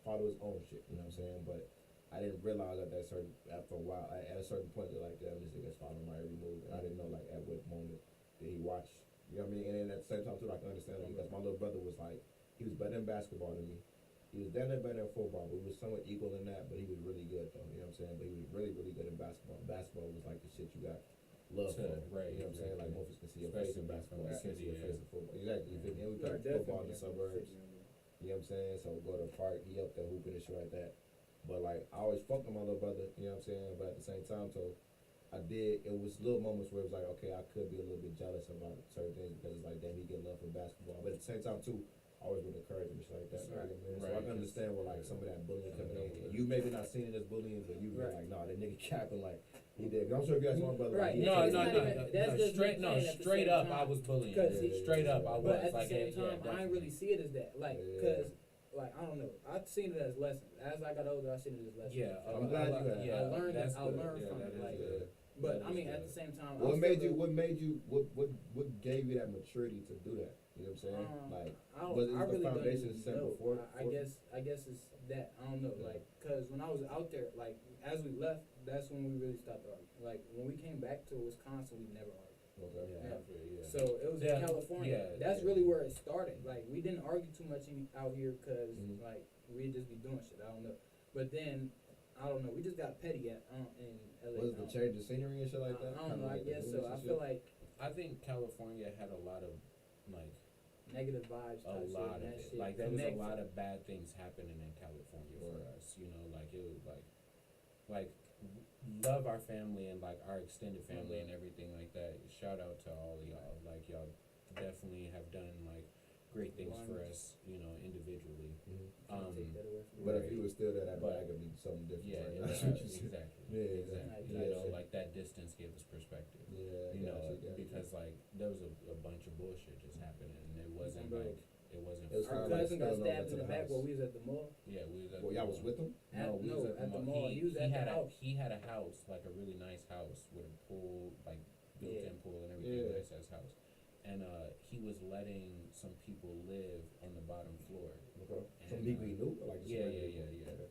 follow his own shit. You know what I'm saying? But I didn't realize at that certain after a while at a certain point that like damn this nigga's following my every move and I didn't know like at what moment did he watch. You know what I mean? And then at the same time too, I can understand it because my little brother was like he was better in basketball than me. He was damn near better in football, but he was somewhat equal in that. But he was really good though. You know what I'm saying? But he was really, really good in basketball. Basketball was like the shit you got love for. Right, You know what I'm saying? Like exactly. motherfuckers can see your face in Especially basketball. from They can't see your the face in football. Exactly. You feel me? And we played Right, football in the definitely. suburbs. You know what I'm saying? So go to the park, he up there hooping and shit like that. But like I always fucked with my little brother. You know what I'm saying? But at the same time, so I did. It was little moments where it was like, okay, I could be a little bit jealous about certain things because it's like, damn, he get love for basketball. But at the same time too. I always would encourage him and shit like that. Right. You know what I mean? So Right. I can understand where like some of that bullying coming in. Yeah. And you maybe not seeing it as bullying, but you be Right. like, nah, that nigga capping like he did. 'Cause I'm sure if you ask my brother, Right. like, he No, It's no, not no, even- no, that's no, just straight, me no, saying at the straight same up, time. I was bullying. 'Cause he- Straight up, I was. But at like, the same yeah, time, I ain't definitely. really see it as that. Like, Yeah. cause, like, I don't know. I've seen it as lessons. As I got older, I seen it as lessons. Yeah, I'm glad you have. Yeah, I learned it. that's I good. learned Yeah, from that it. is Like, good. but That I is mean, at good. the same time, What I'm made still you? a- What gave you that maturity to do that? You know what I'm saying? Like, I don't, was it I the really don't foundation even set know. before? I guess it's that. I don't know. Yeah. Like, cause when I was out there, like, as we left, that's when we really stopped arguing. Like, when we came back to Wisconsin, we never argued. Okay. Yeah. So it was Yeah, in California. yeah, That's yeah. really where it started. Like, we didn't argue too much out here because Mhm. like we'd just be doing shit. I don't know. But then I don't know. We just got petty in LA. Was it the change of scenery and shit like that? I don't know. I Kinda like the guess so. newness I and feel shit? like I think California had a lot of like negative vibes. a type lot shit, of and that it. shit Like there was a connects lot it. of bad things happening in California for Right. us. You know, like it was like love our family and like our extended family and everything like that. Shout out to all of y'all. Like y'all definitely have done like great things for us. You know, individually. Mhm. Can't take that away from But me. if he was still there, that But- bag would be something different. Yeah, right? yeah, That's what you said. exactly. Yeah, Exactly. yeah, You know, yeah. like that distance gave us perspective. Yeah, You know, gotcha. because like there was a bunch of bullshit just happening, and it wasn't Bro. like It wasn't. It was Our kinda like cousin got spilling over stabbed to in the the back house. while we was at the mall. Yeah, we was at Well, the y'all was mall. with them? No, we No, was at the mall. He was at the had house. he had a house, like a really nice house with a pool, like built-in Yeah. pool and everything, Yeah. nice ass house. And he was letting some people live on the bottom floor. Okay. Some And, people he knew, or like just yeah, regular yeah, yeah, people? yeah.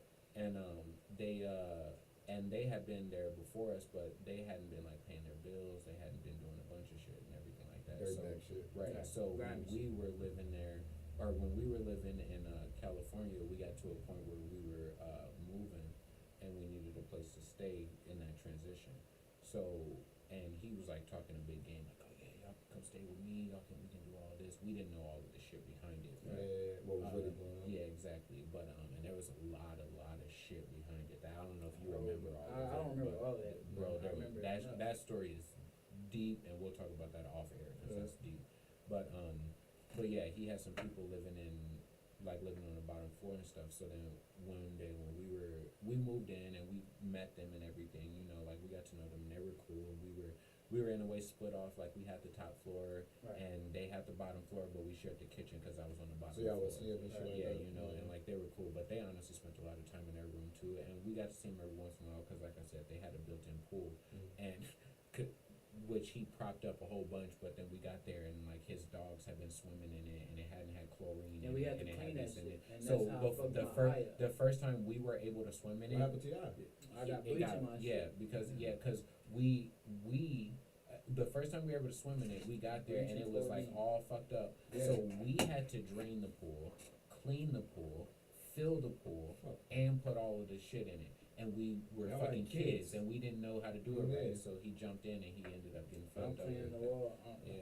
And they had been there before us, but they hadn't been like paying their bills. They hadn't been doing a bunch of shit and everything like that. Dirty So back shit. right. Yeah. So when Grimy we were living there, or when we were living in California, we got to a point where we were moving, and we needed a place to stay in that transition. So, and he was like talking a big game, like, oh yeah, y'all can come stay with me. We can do all this. We didn't know all of the shit behind it. Right? Yeah, what was really going on? Yeah, exactly. But and there was a lot of shit behind it. That I don't know if you Oh, remember all of it. I don't remember but, all that. bro. I remember enough. That story is deep, and we'll talk about that off air because that's deep. But yeah, he had some people living on the bottom floor and stuff. So then one day when we moved in and we met them and everything, you know, like we got to know them and they were cool. And we were in a way split off. Like we had the top floor Right. and they had the bottom floor, but we shared the kitchen because I was on the bottom So y'all floor. was seeing and shit like Yeah, that? you know, and like they were cool, but they honestly spent a lot of time in their room too, and we got to see them every once in a while because, like I said, they had a built-in pool, and which he propped up a whole bunch. But then we got there, and like his dogs had been swimming in it, and it hadn't had chlorine And in we it, had to and it clean had that this in shit. it. And So that's how I fucked my eye up. the first time we were able to swim in What it, happened to y'all? I got it bleach in my shit. because we the first time we were able to swim in it, we got there and it was like all fucked up. Yeah. So we had to drain the pool, clean the pool, fill the pool, and put all of the shit in it. And we were Y'all fucking like kids. kids, and we didn't know how to do it Yeah. right. So he jumped in and he ended up getting I'm fucked up. cleaning the wall. Yeah.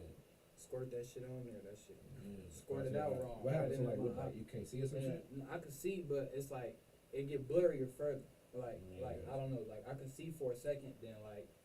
Squirt that shit on there. That shit. Yeah. Squirt it out wrong. What happened to Right like, in what, my like eye. you can't see us and Yeah, shit? I could see, but it's like it get blurrier further. Like Yeah. I don't know. Like I could see for a second, then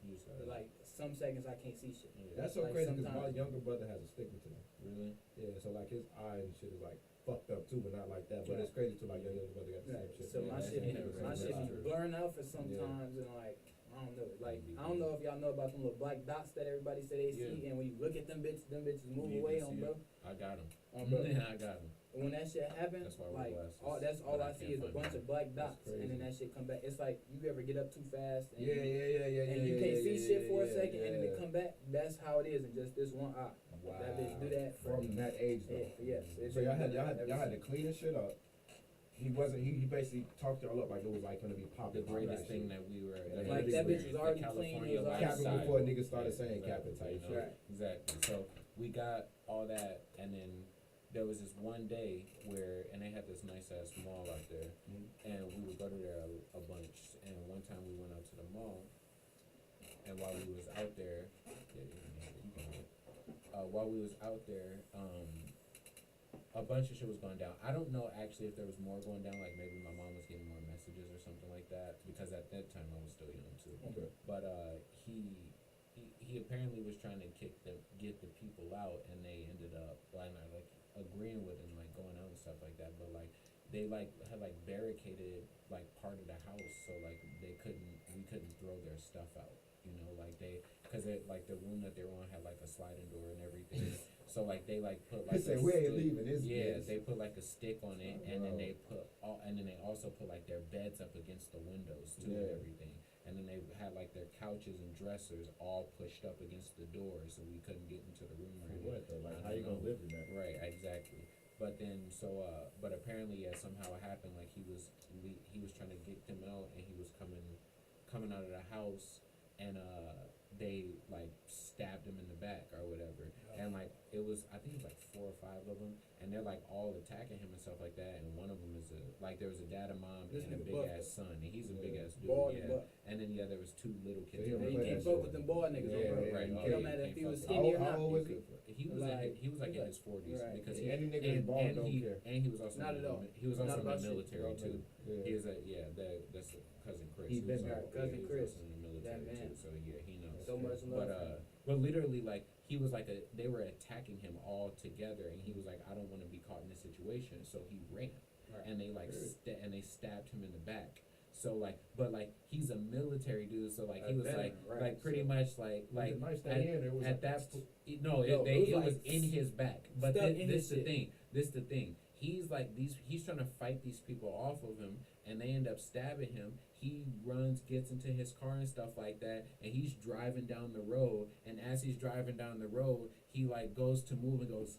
You said like some seconds I can't see shit. yeah. That's so Like crazy because my sometimes- younger brother has astigmatism. Really? Yeah, so like his eye and shit is like fucked up too, but not like that. But it's crazy too, like your younger brother got the Right. same shit. So Yeah, my that's shit, interesting. my shit That's be true. blurring out for sometimes, and like I don't know, like I don't know if y'all know about them little black dots that everybody say they see, Yeah. and when you look at them bitches move You away can on see bro. it. I got him. On bro. Yeah, I got him. And when that shit happens, That's why I wear like glasses, that's all but I I see can't is a find bunch them. of black That's dots, and then crazy. that shit come back. It's like you ever get up too fast, and Yeah, and you can't see shit for a second, and then yeah. it come back. That's how it is, in just this one eye. Wow. That bitch do that for From that age though. yes. it So do y'all had that y'all had ever to clean his shit up. He basically talked y'all up like it was like gonna be The popping. greatest thing that we were Like, Like, that bitch was already clean, it was already- Capping lifestyle. before niggas started saying Exactly, capping type you know? shit. Right. Exactly. So we got all that, and then there was this one day where, and they had this nice ass mall out there, and we would go to there a bunch. And one time we went out to the mall, and while we was out there, while we was out there, a bunch of shit was going down. I don't know actually if there was more going down, like maybe my mom was getting more messages or something like that, because at that time I was still young too. Okay. But he apparently was trying to get the people out, and they ended up like agreeing with him, like going out and stuff like that. But like they had barricaded like part of the house, so like we couldn't throw their stuff out. You know, like because like the room that they were on had like a sliding door and everything. So like they put like He said, "We ain't leaving this yeah, bitch." they put like a stick on it, and then they also put like their beds up against the windows too and Yeah. everything. And then they had like their couches and dressers all pushed up against the door, so we couldn't get into the room or anything. What though? Like I how you don't gonna know. live with that? Right, exactly. But then but apparently somehow it happened, like he was trying to get them out, and he was coming out of the house, and they like stabbed him in the back or whatever, and like I think it was like 4 or 5 of them, and they're like all attacking him and stuff like that, and one of them is there was a dad and mom This and a nigga big buff. ass son, and he's a big ass dude, Bald and yeah, buff. and then there was 2 little kids. So he And don't you play can't that fuck shit. with them bald niggas, Yeah, bro. right. It don't matter if he was How skinny or how not. old was He was like in his 40s, Right. because Yeah, any nigga who's bald don't care. and he was also Not in at the all. he was Not also in about the shit. military too. Yeah. He was that's cousin Chris. He He been was there. also- Cousin he was Chris. also in the military That man. too, so yeah, he knows. So much love. But literally, like he was like they were attacking him all together, and he was like, I don't want to be caught in this situation, so he ran, Right. and they they stabbed him in the back. So like, but like he's a military dude, so like he A was veteran, like right. like pretty So- much like Was it nice at, that he in, or was at it- that no, No, it it was was like in his back. But stuck in this his the shit. thing. this the thing. He's like he's trying to fight these people off of him, and they end up stabbing him. He runs, gets into his car and stuff like that, and he's driving down the road. And as he's driving down the road, he like goes to move and goes,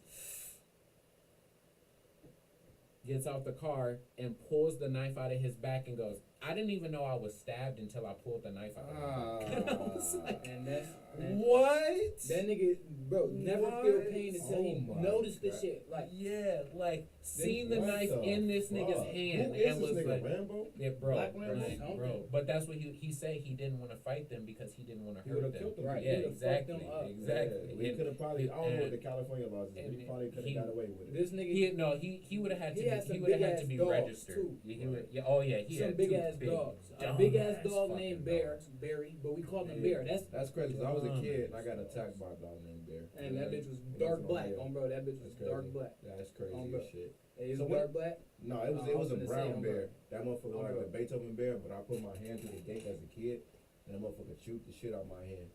gets out the car and pulls the knife out of his back and goes, I didn't even know I was stabbed until I pulled the knife out of my back. I was like, And that's what? that nigga, bro, never What? feel pain until he Oh my noticed the God. shit. Like, Yeah, like seen the What knife the in this nigga's fuck? hand Who is and this was nigga, like, Rambo? yeah, bro, Black Rambo? like, Okay. bro. But that's what he said. He didn't want to fight them because he didn't want to He hurt would've them. killed them. Right, Yeah, he would've fucked exactly, them up. exactly. Yeah, he could have probably. I don't know what and- the California laws is, but he and probably could he- have got away with it. this nigga, He would have had to He had be, some he would have had big-ass to be dogs, registered. too. He would, yeah, oh yeah, he some had big two ass big, dogs. A dumb big ass ass dog fucking named Bear, dogs. Barry, but we called him Yeah. Bear. That's crazy. 'Cause I was a Dumb kid ass and I got attacked by a dog named Bear. and that bitch was And dark that's black. Ohio. On bro, that bitch was That's crazy. dark black. That's crazy On as bro. shit. It was So dark black. No, it was I was a finna say, brown on bear. bro. That motherfucker On like bro. a Beethoven bear, but I put my hand through the gate as a kid, and that motherfucker chewed the shit out my hand.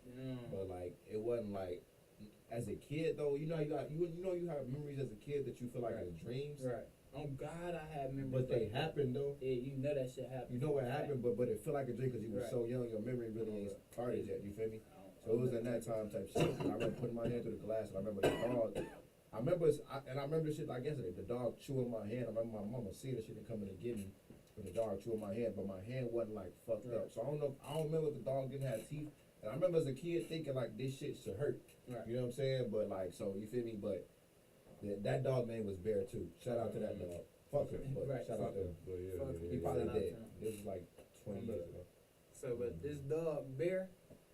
But like, it wasn't like, as a kid though, you know you have memories as a kid that you feel like Right. are dreams. Right. Oh God, I had memories. But they like that. happened though. Yeah, you know that shit happened. You know what happened, but it felt like a dream because you were Right. so young. Your memory really ain't started yet. You feel me? I don't- So it was in that time type shit. And I remember putting my hand through the glass, and I remember the dog. I remember the shit like yesterday. The dog chewing my hand. I remember my mama seeing the shit and coming to get me. With the dog chewing my hand, but my hand wasn't like fucked up. So I don't remember if the dog didn't have teeth. And I remember as a kid thinking like this shit should hurt. Right. You know what I'm saying? But like, so you feel me? But that dog name was Bear too. Shout out to that dog. Fuck him, but Right. shout out to him. But yeah, Fuck yeah, He yeah. probably Shout out dead. to him. This was like 20 years ago. So, but this dog Bear,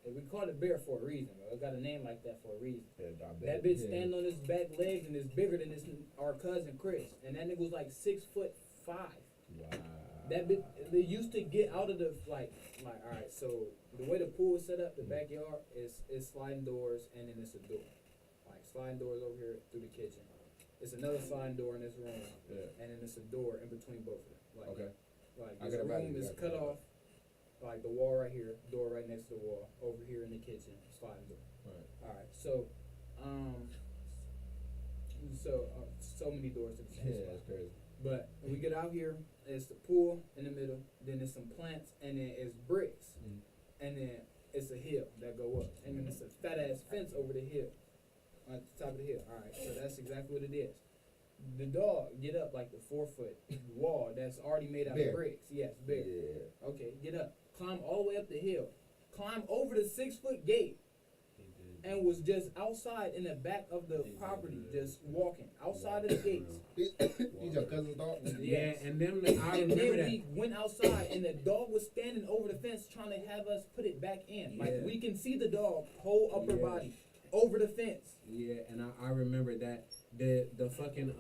we called it Bear for a reason. Bro. It got a name like that for a reason. Yeah, dog That dead. bitch stand on his back legs and is bigger than our cousin Chris, and that nigga was like 6'5". Wow. That bitch, they used to get out of the like all right. So the way the pool is set up, the backyard is sliding doors, and then it's a door, like sliding doors over here through the kitchen. It's another sliding door in this room, Yeah. and then it's a door in between both of them. Like, Okay. like I this can imagine room is exactly cut how off, like the wall right here, door right next to the wall, over here in the kitchen, sliding door. Right. All right, so so many doors to the same Yeah, spot. that's crazy. But when we get out here, it's the pool in the middle, then there's some plants, and then it's bricks, Mhm. and then it's a hill that go up, and then it's a fat ass fence over the hill, at the top of the hill. All right, so that's exactly what it is. The dog get up like the 4-foot wall that's already made out Bear. of bricks. Yes, big. Yeah. Okay, get up, climb all the way up the hill, climb over the 6-foot gate, and was just outside in the back of the property, just walking outside of the gates. He's your cousin's dog? Yeah, and then I And remember then that. we went outside, and the dog was standing over the fence trying to have us put it back in. Like Yeah. we can see the dog whole upper Yeah. body over the fence. Yeah, and I remember that the fucking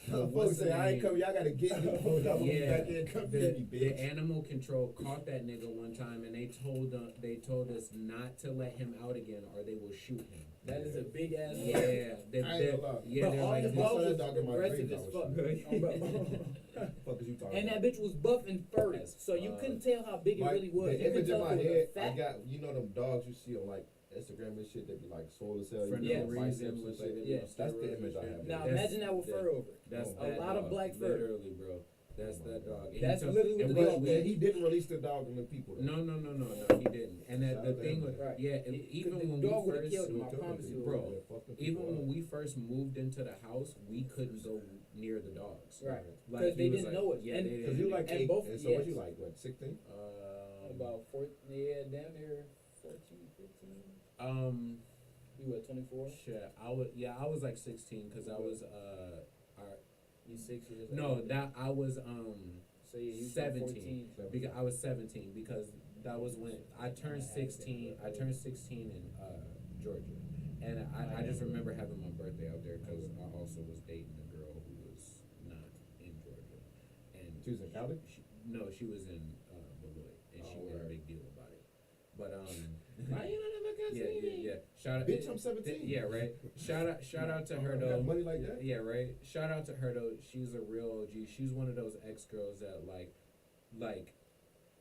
Folks what's say, the I ain't name? coming, y'all gotta get me. I'm gonna be Yeah, back in, come get me, the bitch. animal control caught that nigga one time, and they told us not to let him out again, or they will shoot him. That is a big ass dog. Yeah, I ain't gonna lie. yeah, But they're all like, his I saw dogs that was dog in my aggressive dreams, as I fuck. was Oh, bro. Fuck is you talking And that about? bitch was buff and furry, As so you fuck. couldn't tell how big it Like, really was. the You could image in tell my if it was head, fat. I got, you know them dogs you see on like Instagram and shit, they be like swole as hell. for you no know, Yeah. biceps reason, and with shit. like, Yeah. That's the image I have. Now That's- imagine that with that- fur over. That's A that lot of dog, black fur. Literally, bro. That's that dog. And That's he told- literally what and the we- dog we- did. He didn't release the dog and the people. though. No, he didn't. And that Shout the out to thing him. was, Right. yeah, He- even 'cause the when dog we would've first, killed him, I Kill them promise people. you. Bro, Yeah, fuck them even people when up. we first moved into the house, we couldn't go near the dogs. Right. Like, Because he they was didn't like- know it. Yeah, And- they Cause you didn't. like And 8, both- and so what you yes. like, what, 16? About 14, yeah, damn near 14, 15. You what, 24? Shit, I was like 16 because I was You 6 years no, old. that I was So yeah, you 17 14. because I was 17 because that was when I turned 16. I turned 16 in Georgia, and I just remember having my birthday out there because I also was dating a girl who was not in Georgia, and She was in Cali? no, she was in Beloit, and she Oh, made a right. big deal about it. But Why you not never got yeah. Shout out, Bitch, I'm 17. Yeah, right. Shout out to her You though. got money like that? Yeah, right. Shout out to her though. She's a real OG. She's one of those ex girls that like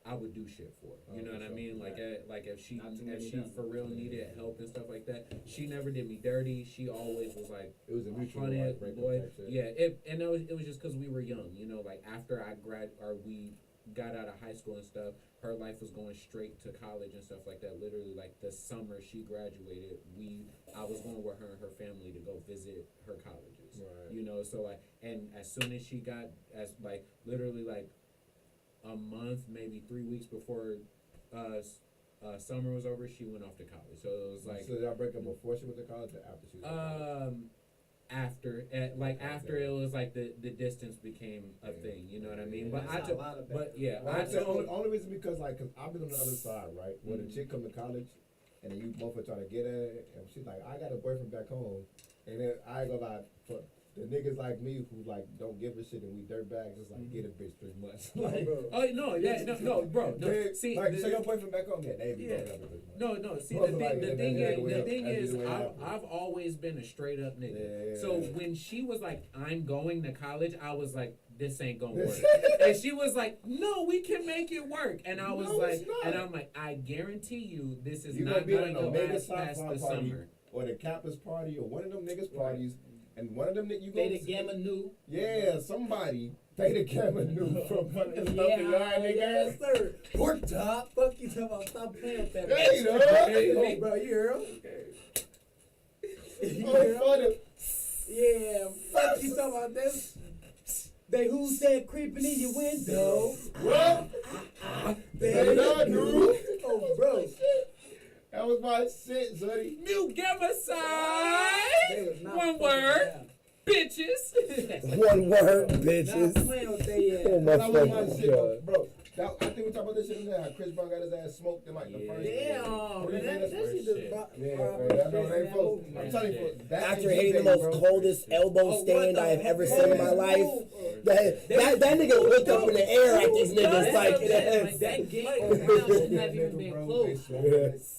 I would do shit for. You know what I sure. mean? Like if she Not too many down. for real needed help and stuff like that, she never did me dirty. She always was like, It was a mutual honey, like breakup boy, type shit. yeah. It was just because we were young. You know, like after we got out of high school and stuff, her life was going straight to college and stuff like that. Literally, like the summer she graduated, I was going with her and her family to go visit her colleges. Right. You know, so like, and as soon as she got, literally like a month, maybe 3 weeks before summer was over, she went off to college. So it was like, So did y'all break up before she went to college or after she was in college? after it was like the distance became a thing, you know what I mean? But That's I took, a lot of but yeah, Well, I I'd say took, only reason because like, cause I've been on the other side, right? Where the Mhm. chick come to college, and then you both are trying to get at it, and she's like, I got a boyfriend back home, and then I ain't gonna lie, for the niggas like me who like don't give a shit and we dirtbags, it's like get a bitch 3 months. Like, oh no, yeah, no, bro, no. they- See, like, so your boyfriend back home, yeah, they be Yeah. broke up in 3 months. no. See, Both the like, thing that's is, the way it happens. I've always been a straight up nigga. Yeah. So when she was like, "I'm going to college," I was like, "This ain't gonna work." And she was like, "No, we can make it work." And I was No, like, it's not. and I'm like, "I guarantee you, this is You not gonna be going at to a mega last sci-fi past the party summer." or the campus party or one of them niggas parties, and one of them that you go Theta Gamma Nu. yeah, somebody Theta Gamma Nu from fucking stuff Yeah, in your eye, nigga. yes, sir. Pork top. Fuck you talking about. Stop playing with that. Hey, bitch. dog. Oh, bro, you hear him? You Oh, hear him? funny. Yeah, fuck you talking about this. They who said creeping in your window. What? They Theta Nu. Oh, bro. That was my shit, Zuddy. New Gamma They side, was not one fucking word, down. bitches. One word, Not bitches. playing with they Oh ass. my That was my fucking shit, god. bro. That, I think we talked about this shit in there. How Chris Brown got his ass smoked in like the first. Damn, What do you man, think that that's shit shit? just brought. Yeah, brought bro. me That straight no, to they that folks. movie, I'm man. telling you, that After AG hating the baby, most bro. coldest elbow Oh, stand what I have the ever fuck? seen in my life. That nigga looked up in the air at these niggas like Like that game should not even been Bro, close.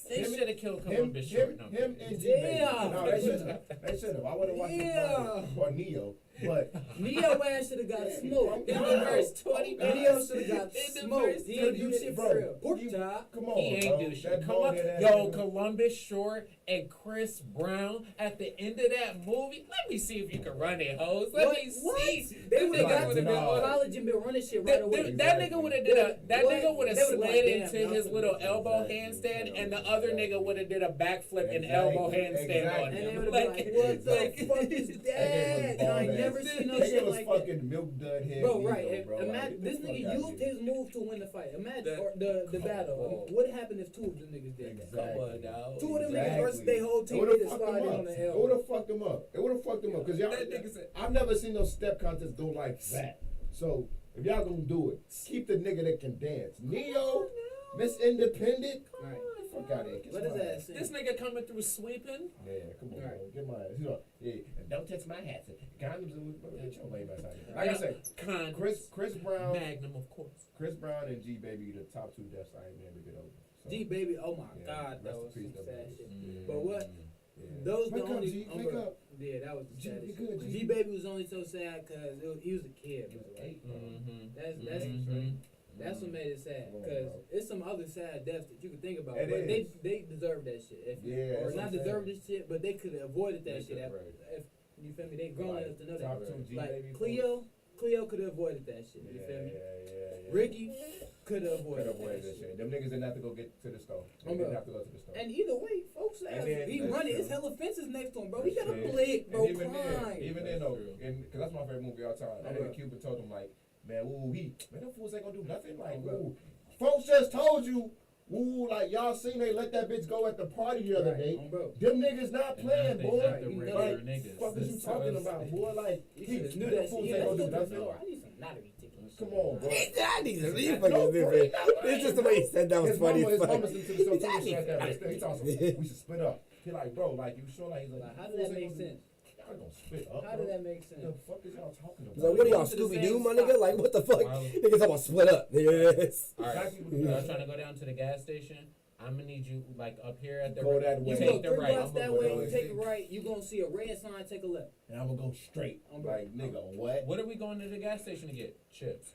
They should have killed Him, Columbus short. No, him and G Damn. No, they should have. They should have. I would have watched Yeah. or Neo, but Neo ass should have got smoked. in the first 20 minutes. Neo should have got In the smoked. first He ain't do 20 shit bro, for real. Pork you- chop. come on, He ain't bro. do shit. That bald-head ass Yo, nigga. Columbus Short and Chris Brown at the end of that movie. Let me see if you can run it, hoes. Let me see. They That would have nigga got to would've be been on college and been running shit right away. That nigga would have did a that What? nigga would have They would've slid been like, into damn, his y'all little finna- elbow Exactly. handstand, and the Exactly. other nigga would have did a backflip and Exactly. elbow handstand on And they him. would have been like, what the fuck is that? And I ain't never seen no That shit was like that. fucking milk dud head. Bro, Neo, right. bro. Imagine Like, this get the nigga fuck out used of here. his move to win the fight. Imagine That- or the Come battle. on. What happened if two of them niggas did that? Exactly. Come on, dog. Two of them niggas Exactly. versus their whole It team would've did fucked slide him in up. on the It elbow. would have fucked him up. It would have fucked him up. Cause y'all, That nigga said- I've never seen no step contest go like that. So if y'all gonna do it, keep the nigga that can dance. Neo, Miss Independent. Right. Fuck out of here. Kiss What my is that? ass. This nigga coming through sweeping. Yeah, come on, Right. bro. Get my ass. You know, yeah, and don't touch my hat. Condoms and get your lame ass out of here. Like I said, Con Chris Brown, Magnum, of course. Chris Brown and G Baby, the top two deaths I ain't been able to get over. So, G baby, oh my yeah, god, rest that in was peace, some them sad niggas. shit. Mm. But what? Yeah. Those Wake the up, only. G, wake up. Yeah, that was the G, saddest you shit. good, G? G baby was only so sad because he was a kid. He was bro. eight, bro. That's Mhm. That's what made it sad. Come on, Because bro. it's some other sad deaths that you could think about. It but is. they deserve that shit. If, Yeah, or that's what not I'm saying. deserve this shit, but they could have avoided that They shit. could've, If you feel me, they grown Like, enough to know top that. two G Like Baby. Cleo could have avoided that shit. You Yeah, feel me? yeah. Ricky could have Could avoided have avoided that this shit. shit. Them niggas didn't have to go get to the store. They Oh, didn't bro. have to go to the store. And either way, folks, And then- he that's running. It's true. hella fences next to him, bro. He got a Shit. blick, bro. And even Prime. then though, That's true. and cause that's my favorite movie all time. That Oh, nigga bro. Cuban told him like, man, man, them fools ain't gonna do nothing. Like, Oh, bro. ooh, folks just told you, like y'all seen they let that bitch go at the party the other Right, day. bro. Them niggas not And playing, they boy. not the Like, regular Like, niggas. fuck is you So talking it's- about, boy? Like, You should have knew them that fools shit. ain't gonna do Let's go to the nothing. store. I need some lottery tickets. Come on, bro. That nigga, you No, fucking for different. real, not It's just the way he said that was his funny. mama, his as fuck. mama's into the store too. That She had that, nigga- but still, he talks, we should split up. He like, bro, like you sure? Like he's like, Like, how fools did that ain't make gonna do- sense? Y'all gonna split up? How bro. did that make sense? The fuck is y'all talking about? He's like, what are y'all, Going to the Scooby Doo, same my spot. nigga? Like, what the fuck? Wow. Niggas talking about split up. Yes. All right, Black people do y'all that. trying to go down to the gas station? I'm gonna need you like up here at the Go that You way. go take the 3 right. blocks that I'ma go way, that you way. take a right, you gonna see a red sign, take a left. And I'm gonna go straight. I'm Like, nigga, what? What are we going to the gas station to get? Chips.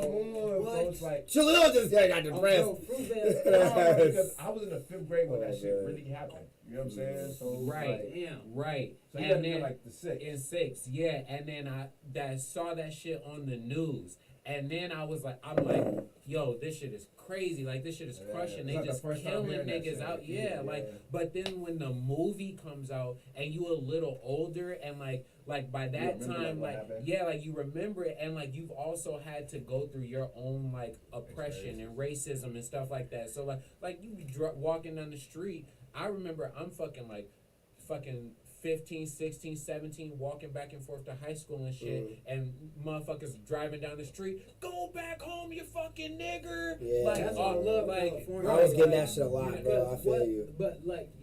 on, What? folks. Like, Chill out, just got depressed. Bro, fruit basket. no, because I was in the 5th grade when that shit Oh, really happened. You know what I'm saying? So Right. Damn. Right. So you And gotta be then like the 6. in 6, yeah. And then I saw that shit on the news. And then I'm like, yo, this shit is crazy. Like, this shit is crushing. It's They not the just first time killing hearing that niggas shit. out. Yeah, like, but then when the movie comes out and you a little older and like by that remember, time, what like, happened? yeah, like you remember it and like you've also had to go through your own like oppression and racism and stuff like that. So like you be walking down the street. I remember I'm fucking 15, 16, 17, walking back and forth to high school and shit, and motherfuckers driving down the street, go back home, you fucking nigger. Yeah. Like, That's why I love like, California. I was getting Like, that shit a lot, bro. I because feel what- you.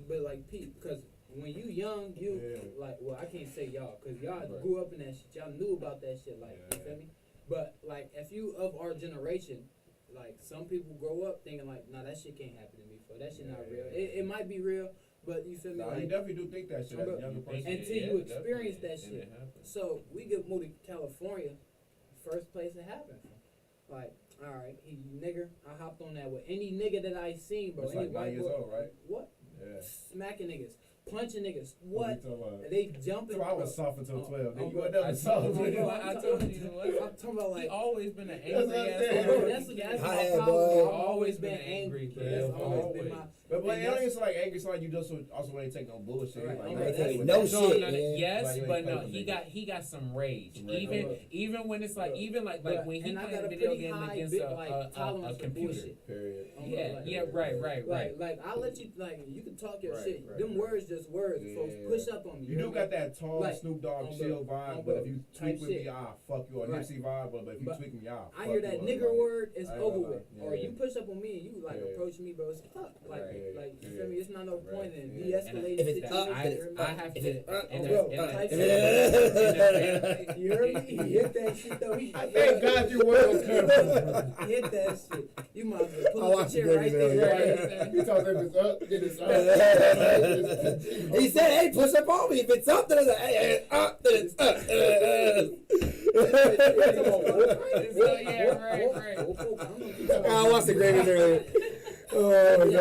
But like Pete, because when you young, well, I can't say y'all, because y'all grew up in that shit. Y'all knew about that shit, like, you feel me? But, like, if you of our generation, like, some people grow up thinking, like, nah, that shit can't happen to me, for that shit not real. It might be real, but you feel me? Nah, like, you definitely do think that shit as a younger person. Until you experience that shit. So we get moved to California, first place it happened. Like, all right, he nigger. I hopped on that with any nigga that I seen, bro. It's Any like 9 white years boy. old, right? What? Yeah. Smacking niggas, punching niggas. What? you talking about? They jumping. So I was soft until 12. Nigga, you bro, were never soft. I told you I'm talking about he like. always been an That's angry what I'm ass. saying. Bro, motherfucker. that's Hi, my boy. problem. I've Always been angry. angry, That's yeah, always been my. But and it don't that's- even sound like angry. It's like you just also ain't take no bullshit. Right. Like, I you ain't ain't taking with no that. shit. No, Yeah. yes, Like, you ain't but no, playing he got some rage. Right. Even when it's like, But- even like but- when he and I playing got a video pretty game high against bit, a like, tolerance for computer. bullshit. Period. Yeah, right. Like I let you, like you can talk your Right, shit. right, Them right. words just words. Folks Yeah. push up on me. You do got that tall Like, Snoop Dogg on chill the- vibe, on but the if you type tweak with shit. me, I'll fuck you. Or Right. Nipsey vibe, but if you But tweak me, I'll I fuck hear that you up, nigger like, word is I ain't over gonna with. lie. Or Yeah. you push up on me and you like Yeah. approach me, bro. It's fuck. Like, Right. like you Yeah. feel me? It's not no point in Right. de-escalating If it's up, situations. then it's I have If to. it's up, in bro, a- in a- type in shit. a- You heard me? He hit that shit though. He Thank God you weren't on camera. hit that shit. You might as well pull I up watched the the chair right Grammys there. Right. You talking if it's up, then it's up. He said, "Hey, push up on me. If it's up, then it's up. Hey, it's up, then it's up." Yeah, right. I watched the Grammys earlier. Oh god.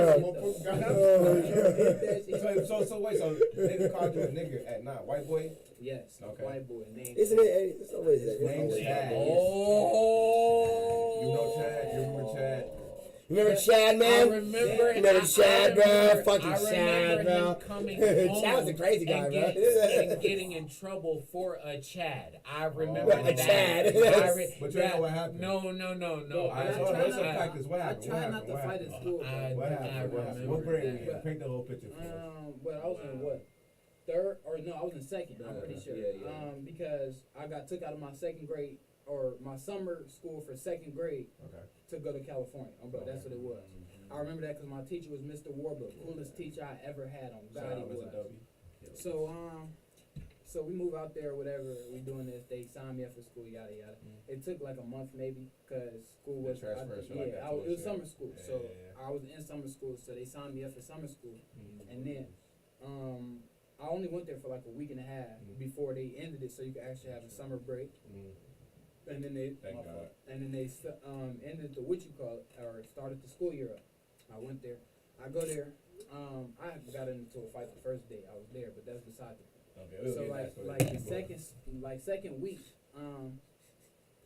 So wait, so nigga called you a nigger at night, white boy? Yes, Okay. white boy named. Isn't it? It's always that. It's Name's always Chad. that. Oh. You know Chad? You remember Chad? Remember Chad, man? I remember. Remember Chad, bro? Fucking I Chad, remember bro. him coming Chad home was a crazy guy, and bro. and getting in trouble for a Chad. I remember A that. Chad. But you know what happened? No. Bro, I I told try you, not- let's practice. What I happened? try What not to happened? fight in school. I- What I happened? What happened? remember What bring me that. in? Paint the whole picture for us. But I was in what? Third or no? I was in second. I'm pretty sure. Yeah. Because I got took out of my second grade or my summer school for second grade Okay. to go to California. But that's what it was. I remember that because my teacher was Mr. Warburg, coolest teacher I ever had on Shout God. out He Mr. was. W. So we move out there, whatever. We doing this. They signed me up for school, yada yada. It took like a month maybe because school was transfer, so like that it was tuition. summer school. Yeah, So yeah, I was in summer school, so they signed me up for summer school. Mm-hmm. And then I only went there for like a week and a half before they ended it, so you could actually have a summer break. And then they Thank God. and then they ended the what you call it or started the school year up. I went there. I go there. I got into a fight the first day I was there, but that's beside the Okay, we'll so get like that story. like the Keep going.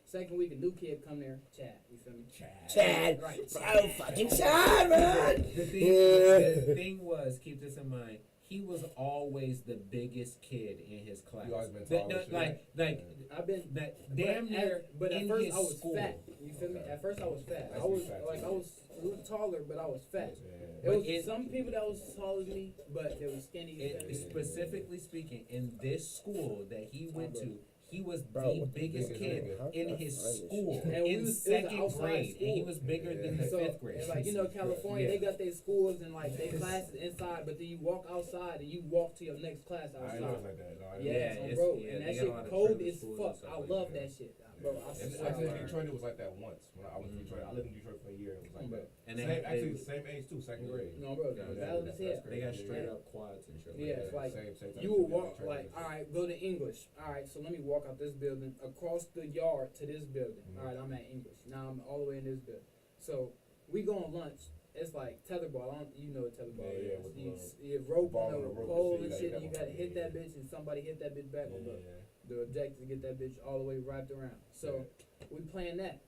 second week a new kid come there, Chad. You feel me? Chad. Right. Bro, fucking Chad, man. The thing was, keep this in mind. He was always the biggest kid in his class. You always been The- tall the- as shit. I've been damn near but at in first his I was school. fat. You feel me? Okay. At first I was fat. That's I was fat, like too. I was a little taller, but I was fat. Yeah. There was But some people that was as tall as me, but they was skinny. You feel me? Specifically speaking, in this school that he went to, he was Bro, the what the biggest biggest kid nigga? in Huh? his That's school And we in was- it was an second outside grade, and he school. was bigger than the Yeah. So, fifth grade. and like you know, California, Yeah. they got their schools and like their classes inside, but then you walk outside and you walk to your next class I ain't know outside. it's like that. No, I didn't Yeah, know. it's- bro, yeah, and they that got a lot shit of cold private as schools and fuck. stuff I like love that. that shit, bro. I And swear. actually, I in love Detroit, it was like that once. When I was in Detroit, I lived in Detroit for a year. It was like that. And they Same, had- actually, they- same age too, second grade. it. No, bro, Yeah, valid as hell. They got straight up quads and shit. Yeah, it's like same type you of will shit, walk Detroit like, is. all right, go to English. All right, so let me walk out this building across the yard to this building. Mhm. All right, I'm at English. Now I'm all the way in this building. So we go on lunch. it's like tetherball. You know what tetherball Yeah, is. with You rope ball on on the the rope pole and and shit, shit. like You that gotta one. hit that Yeah. bitch, and somebody hit that bitch back on Yeah. the objective to get that bitch all the way wrapped around. So we playing that.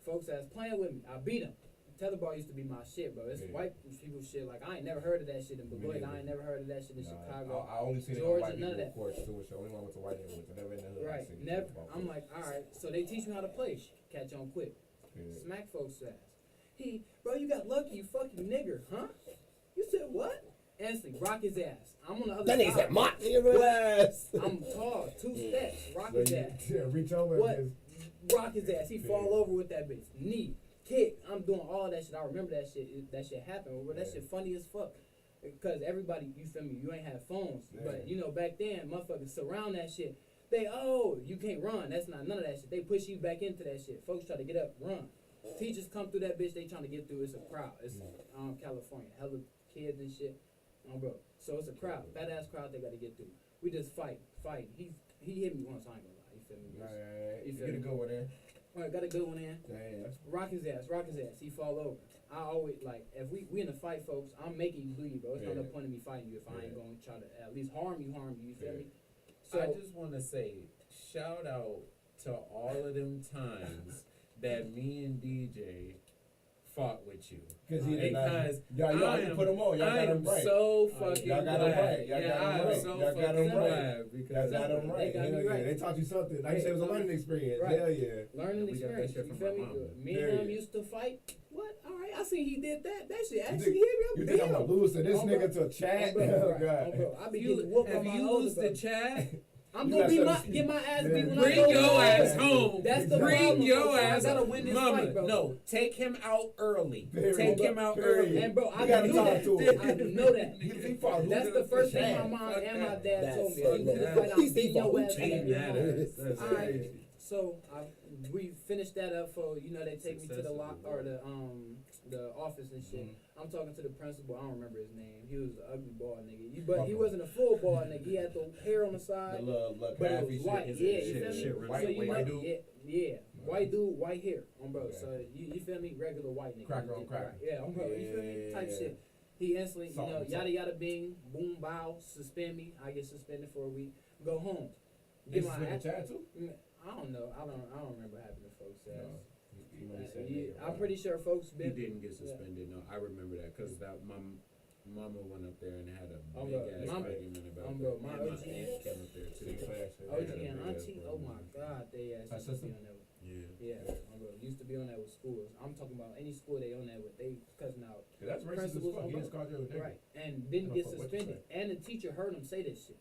Folks that's playing with me, I beat them. Tetherball used to be my shit, bro. It's Yeah. white people shit. Like I ain't never heard of that shit in Beloit. neither. I ain't never heard of that shit in Nah, Chicago. I only seen it on Georgia, white none of people that. courts too. So only one went to white neighborhoods. I never in the hood. I Right, seen never. football I'm courts. like, all right. So they teach me how to play. Catch on quick. Yeah. Smack folks' ass. Bro, you got lucky, you fucking nigger, huh? You said what? Instantly, rock his ass. I'm on the other That nigga side. said, "Mock your ass." I'm tall, 2 steps, rock So his you- ass. Yeah, reach over What? and Rock his ass. He fall over with that bitch. Knee, kick. I'm doing all that shit. I remember that shit. That shit happened. But that Yeah. shit funny as fuck. Because everybody, you feel me? You ain't have phones. Yeah. But you know, back then, motherfuckers surround that shit. You can't run. That's not none of that shit. They push you back into that shit. Folks try to get up, run. Teachers come through that bitch. They trying to get through. It's a crowd. It's California. Hella kids and shit. Bro. So it's a crowd. Fat ass crowd. They got to get through. We just fight. He hit me once. I ain't gonna lie. You feel me? Right. You You feel get a me? good one there. All right, got a good one in. Damn, that's Rock his ass. He fall over. I always like if we in a fight, folks. I'm making you bleed, bro. It's not Yeah. the point of me fighting you if I ain't Yeah. gonna try to at least harm you. You feel Yeah. me? So I just want to say, shout out to all of them times that me and DJ fought with you. because Because y'all I can am- put them on. Y'all I got am them right. so fucking Y'all got 'em glad. right. Y'all Yeah, got 'em I am right. so Y'all got 'em fucking right. glad because Y'all got them right. They got me Hell yeah. right. They taught you something. Like you said, it was a Right. learning experience. Right. Hell yeah. learning We got that experience. shit You from feel my me? mama. Me and him Yeah. used to fight. What? All right, I see he did that. That shit You actually think, hit me. you think I'm gonna lose to this Oh, nigga bro. to chat? Bro, Oh right. god. Bro, I be You, getting whooped if on my you older lose the brother. chat, I'm You gonna got get my ass Yeah. beat when I bring go your home. ass Yeah. home. That's the Bring problem, your folks. I ass gotta home. win this Mama, fight, bro. no, take him out early. Period. Take him out Period. early. And bro, I You gotta knew talk that. to him. I know that. He fought That's Luka the first thing Chat. my mom Fuck and my that. dad That's told me. fuck You need to that. fight out, He's beat your fucking ass. Beat and that get home. ass. That's All right. crazy. So we finished that up for they take me to the lock or the office and shit. I'm talking to the principal. I don't remember his name. He was an ugly bald nigga. But he wasn't a full bald nigga. He had the hair on the The side. little But it taffy was shit. white, Is yeah, it you shit, feel me? shit, So white, you white know, dude? yeah, white dude, white hair, bro. Okay. So you feel me? Regular white nigga. Cracker on cracker. Right. Yeah, bro. You feel me? Type Yeah. shit. He instantly, Salt and yada salt. yada bing, boom bow, suspend me. I get suspended for a week. Go home. This Get is my with the ass. chat too? I don't know. I don't remember having to folks ass. No. You know he said Yeah, nigga, I'm right. pretty sure folks He been. didn't get suspended. No, I remember that because that my mama went up there and had a Oh, big bro, ass mama- argument about bro, that. my And OG aunt came up there Six too. class shit. OG They had a and big ass auntie, oh my problem. god, they ass My used to be sister? on that with. Yeah. Yeah, my bro used to be on that with schools. I'm talking about any school they on that with. They cussing out. Yeah, that's racist as Principals fuck. on He just both. called you a nigga. Right, and didn't I get don't fuck what you suspended. And the teacher heard him say this shit.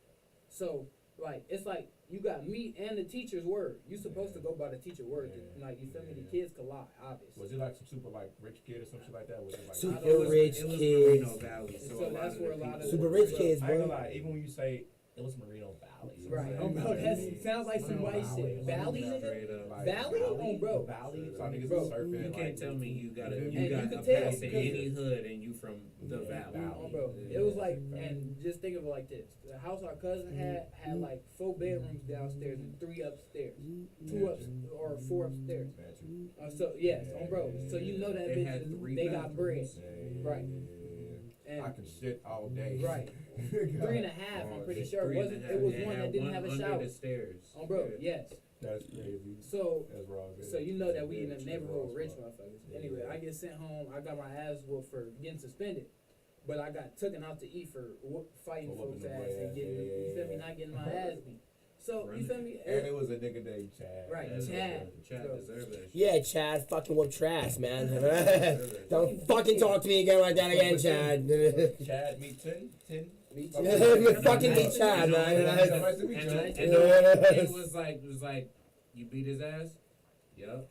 So, like, it's like you got me and the teacher's word. You supposed to go by the teacher word. Yeah. Like, you feel me? The Yeah. kids could lie, obviously. Was it like some super like rich kid or some shit like that? Was it like Super It was, rich it was kids. Merino Valley, so, So a lot that's of where the a lot of people the- Super were rich rich. kids, I ain't bro. gonna lie, even when you say it was Merino Valley. you know Right. what Oh, I'm bro, saying? that sounds like some white shit. Valley, nigga? Straight up. Like, Valley? Oh, bro. Valley. Some niggas Bro, was surfing. You like, can't tell me you got a And you you got could a tell pass in because- any hood and you from the Yeah, valley. Oh, bro. Yeah. It was like, and just think of it like this: the house our cousin had like 4 bedrooms downstairs and 3 upstairs, 2 up or 4 upstairs. Got you. So yes, on bro. So you know that They bitch, had 3 they got bread, bathrooms. Yeah, Right. I and can shit all day. right, 3.5. I'm pretty sure it 3 wasn't. and a half. It was They one had that didn't one have a under shower. the stairs. On bro, Yeah. yes. That's crazy. So That's wrong. So you know that we in a neighborhood with rich Yeah. motherfuckers. Anyway, Yeah. I get sent home. I got my ass whooped for getting suspended, but I got taken out to eat for fighting For whooping folks' the ass boy and ass. getting you feel me, Yeah. not getting my ass beat. So you feel me? And it was a nigga named Chad. Right, That's Chad. Chad Bro. deserved that shit. Yeah, Chad, fucking whoop trash, man. Deserved that Don't shit. fucking talk to me again like that again, Chad. Chad meet 10. Me too. Fucking me, Chad, man. Nice to meet And, you. and it was like, you beat his ass? Yup.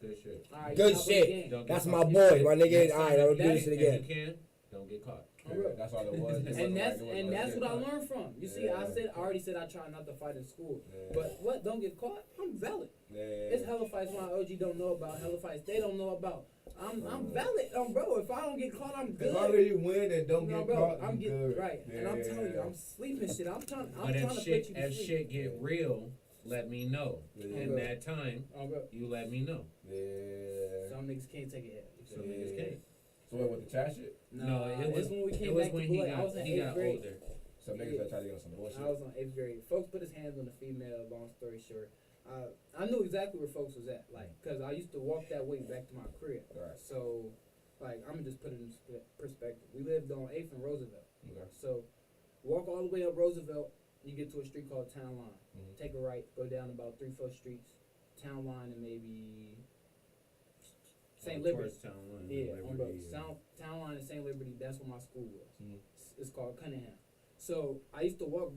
Good shit. All right, Good y'all shit. again. Don't get That's caught. my boy, my nigga. Next Alright, time I'll if do you- this shit if again. you can, don't get caught. That's all it was. It wasn't And that's like- it wasn't that's like what I shit. learned from. You see, Yeah. I already said I try not to fight in school. Yeah. But what? Don't get caught. I'm valid. Yeah. It's hella fights my OG don't know about. Hella fights they don't know about. I'm valid, bro. If I don't get caught, I'm good. As long as you win and don't No, get bro, caught, I'm you getting good. right, and I'm telling you, I'm sleeping shit. I'm trying But to if put shit you to if sleep. shit get real, let me know. Yeah. In that time, Oh, bro. you let me know. Yeah. Some niggas can't take it. Some niggas can't. So what, with the child shit? No, it was when we it came was back when to he Bullet. I got was in he eighth got grade. older. Some niggas that try to get on some bullshit. I was on 8th grade. Folks put his hands on the female. Long story short, I knew exactly where folks was at, like, cause I used to walk that way back to my crib. Right. So, like, I'm gonna just put it in perspective. We lived on 8th and Roosevelt. Okay. So, walk all the way up Roosevelt, you get to a street called Town Line. Mhm. Take a right, go down about 3-4 streets, Town Line, and maybe St. Liberty. Towards Town Line. Yeah, on Liberty, the Town Line and St. Liberty. That's where my school was. Mhm. It's called Cunningham. So I used to walk down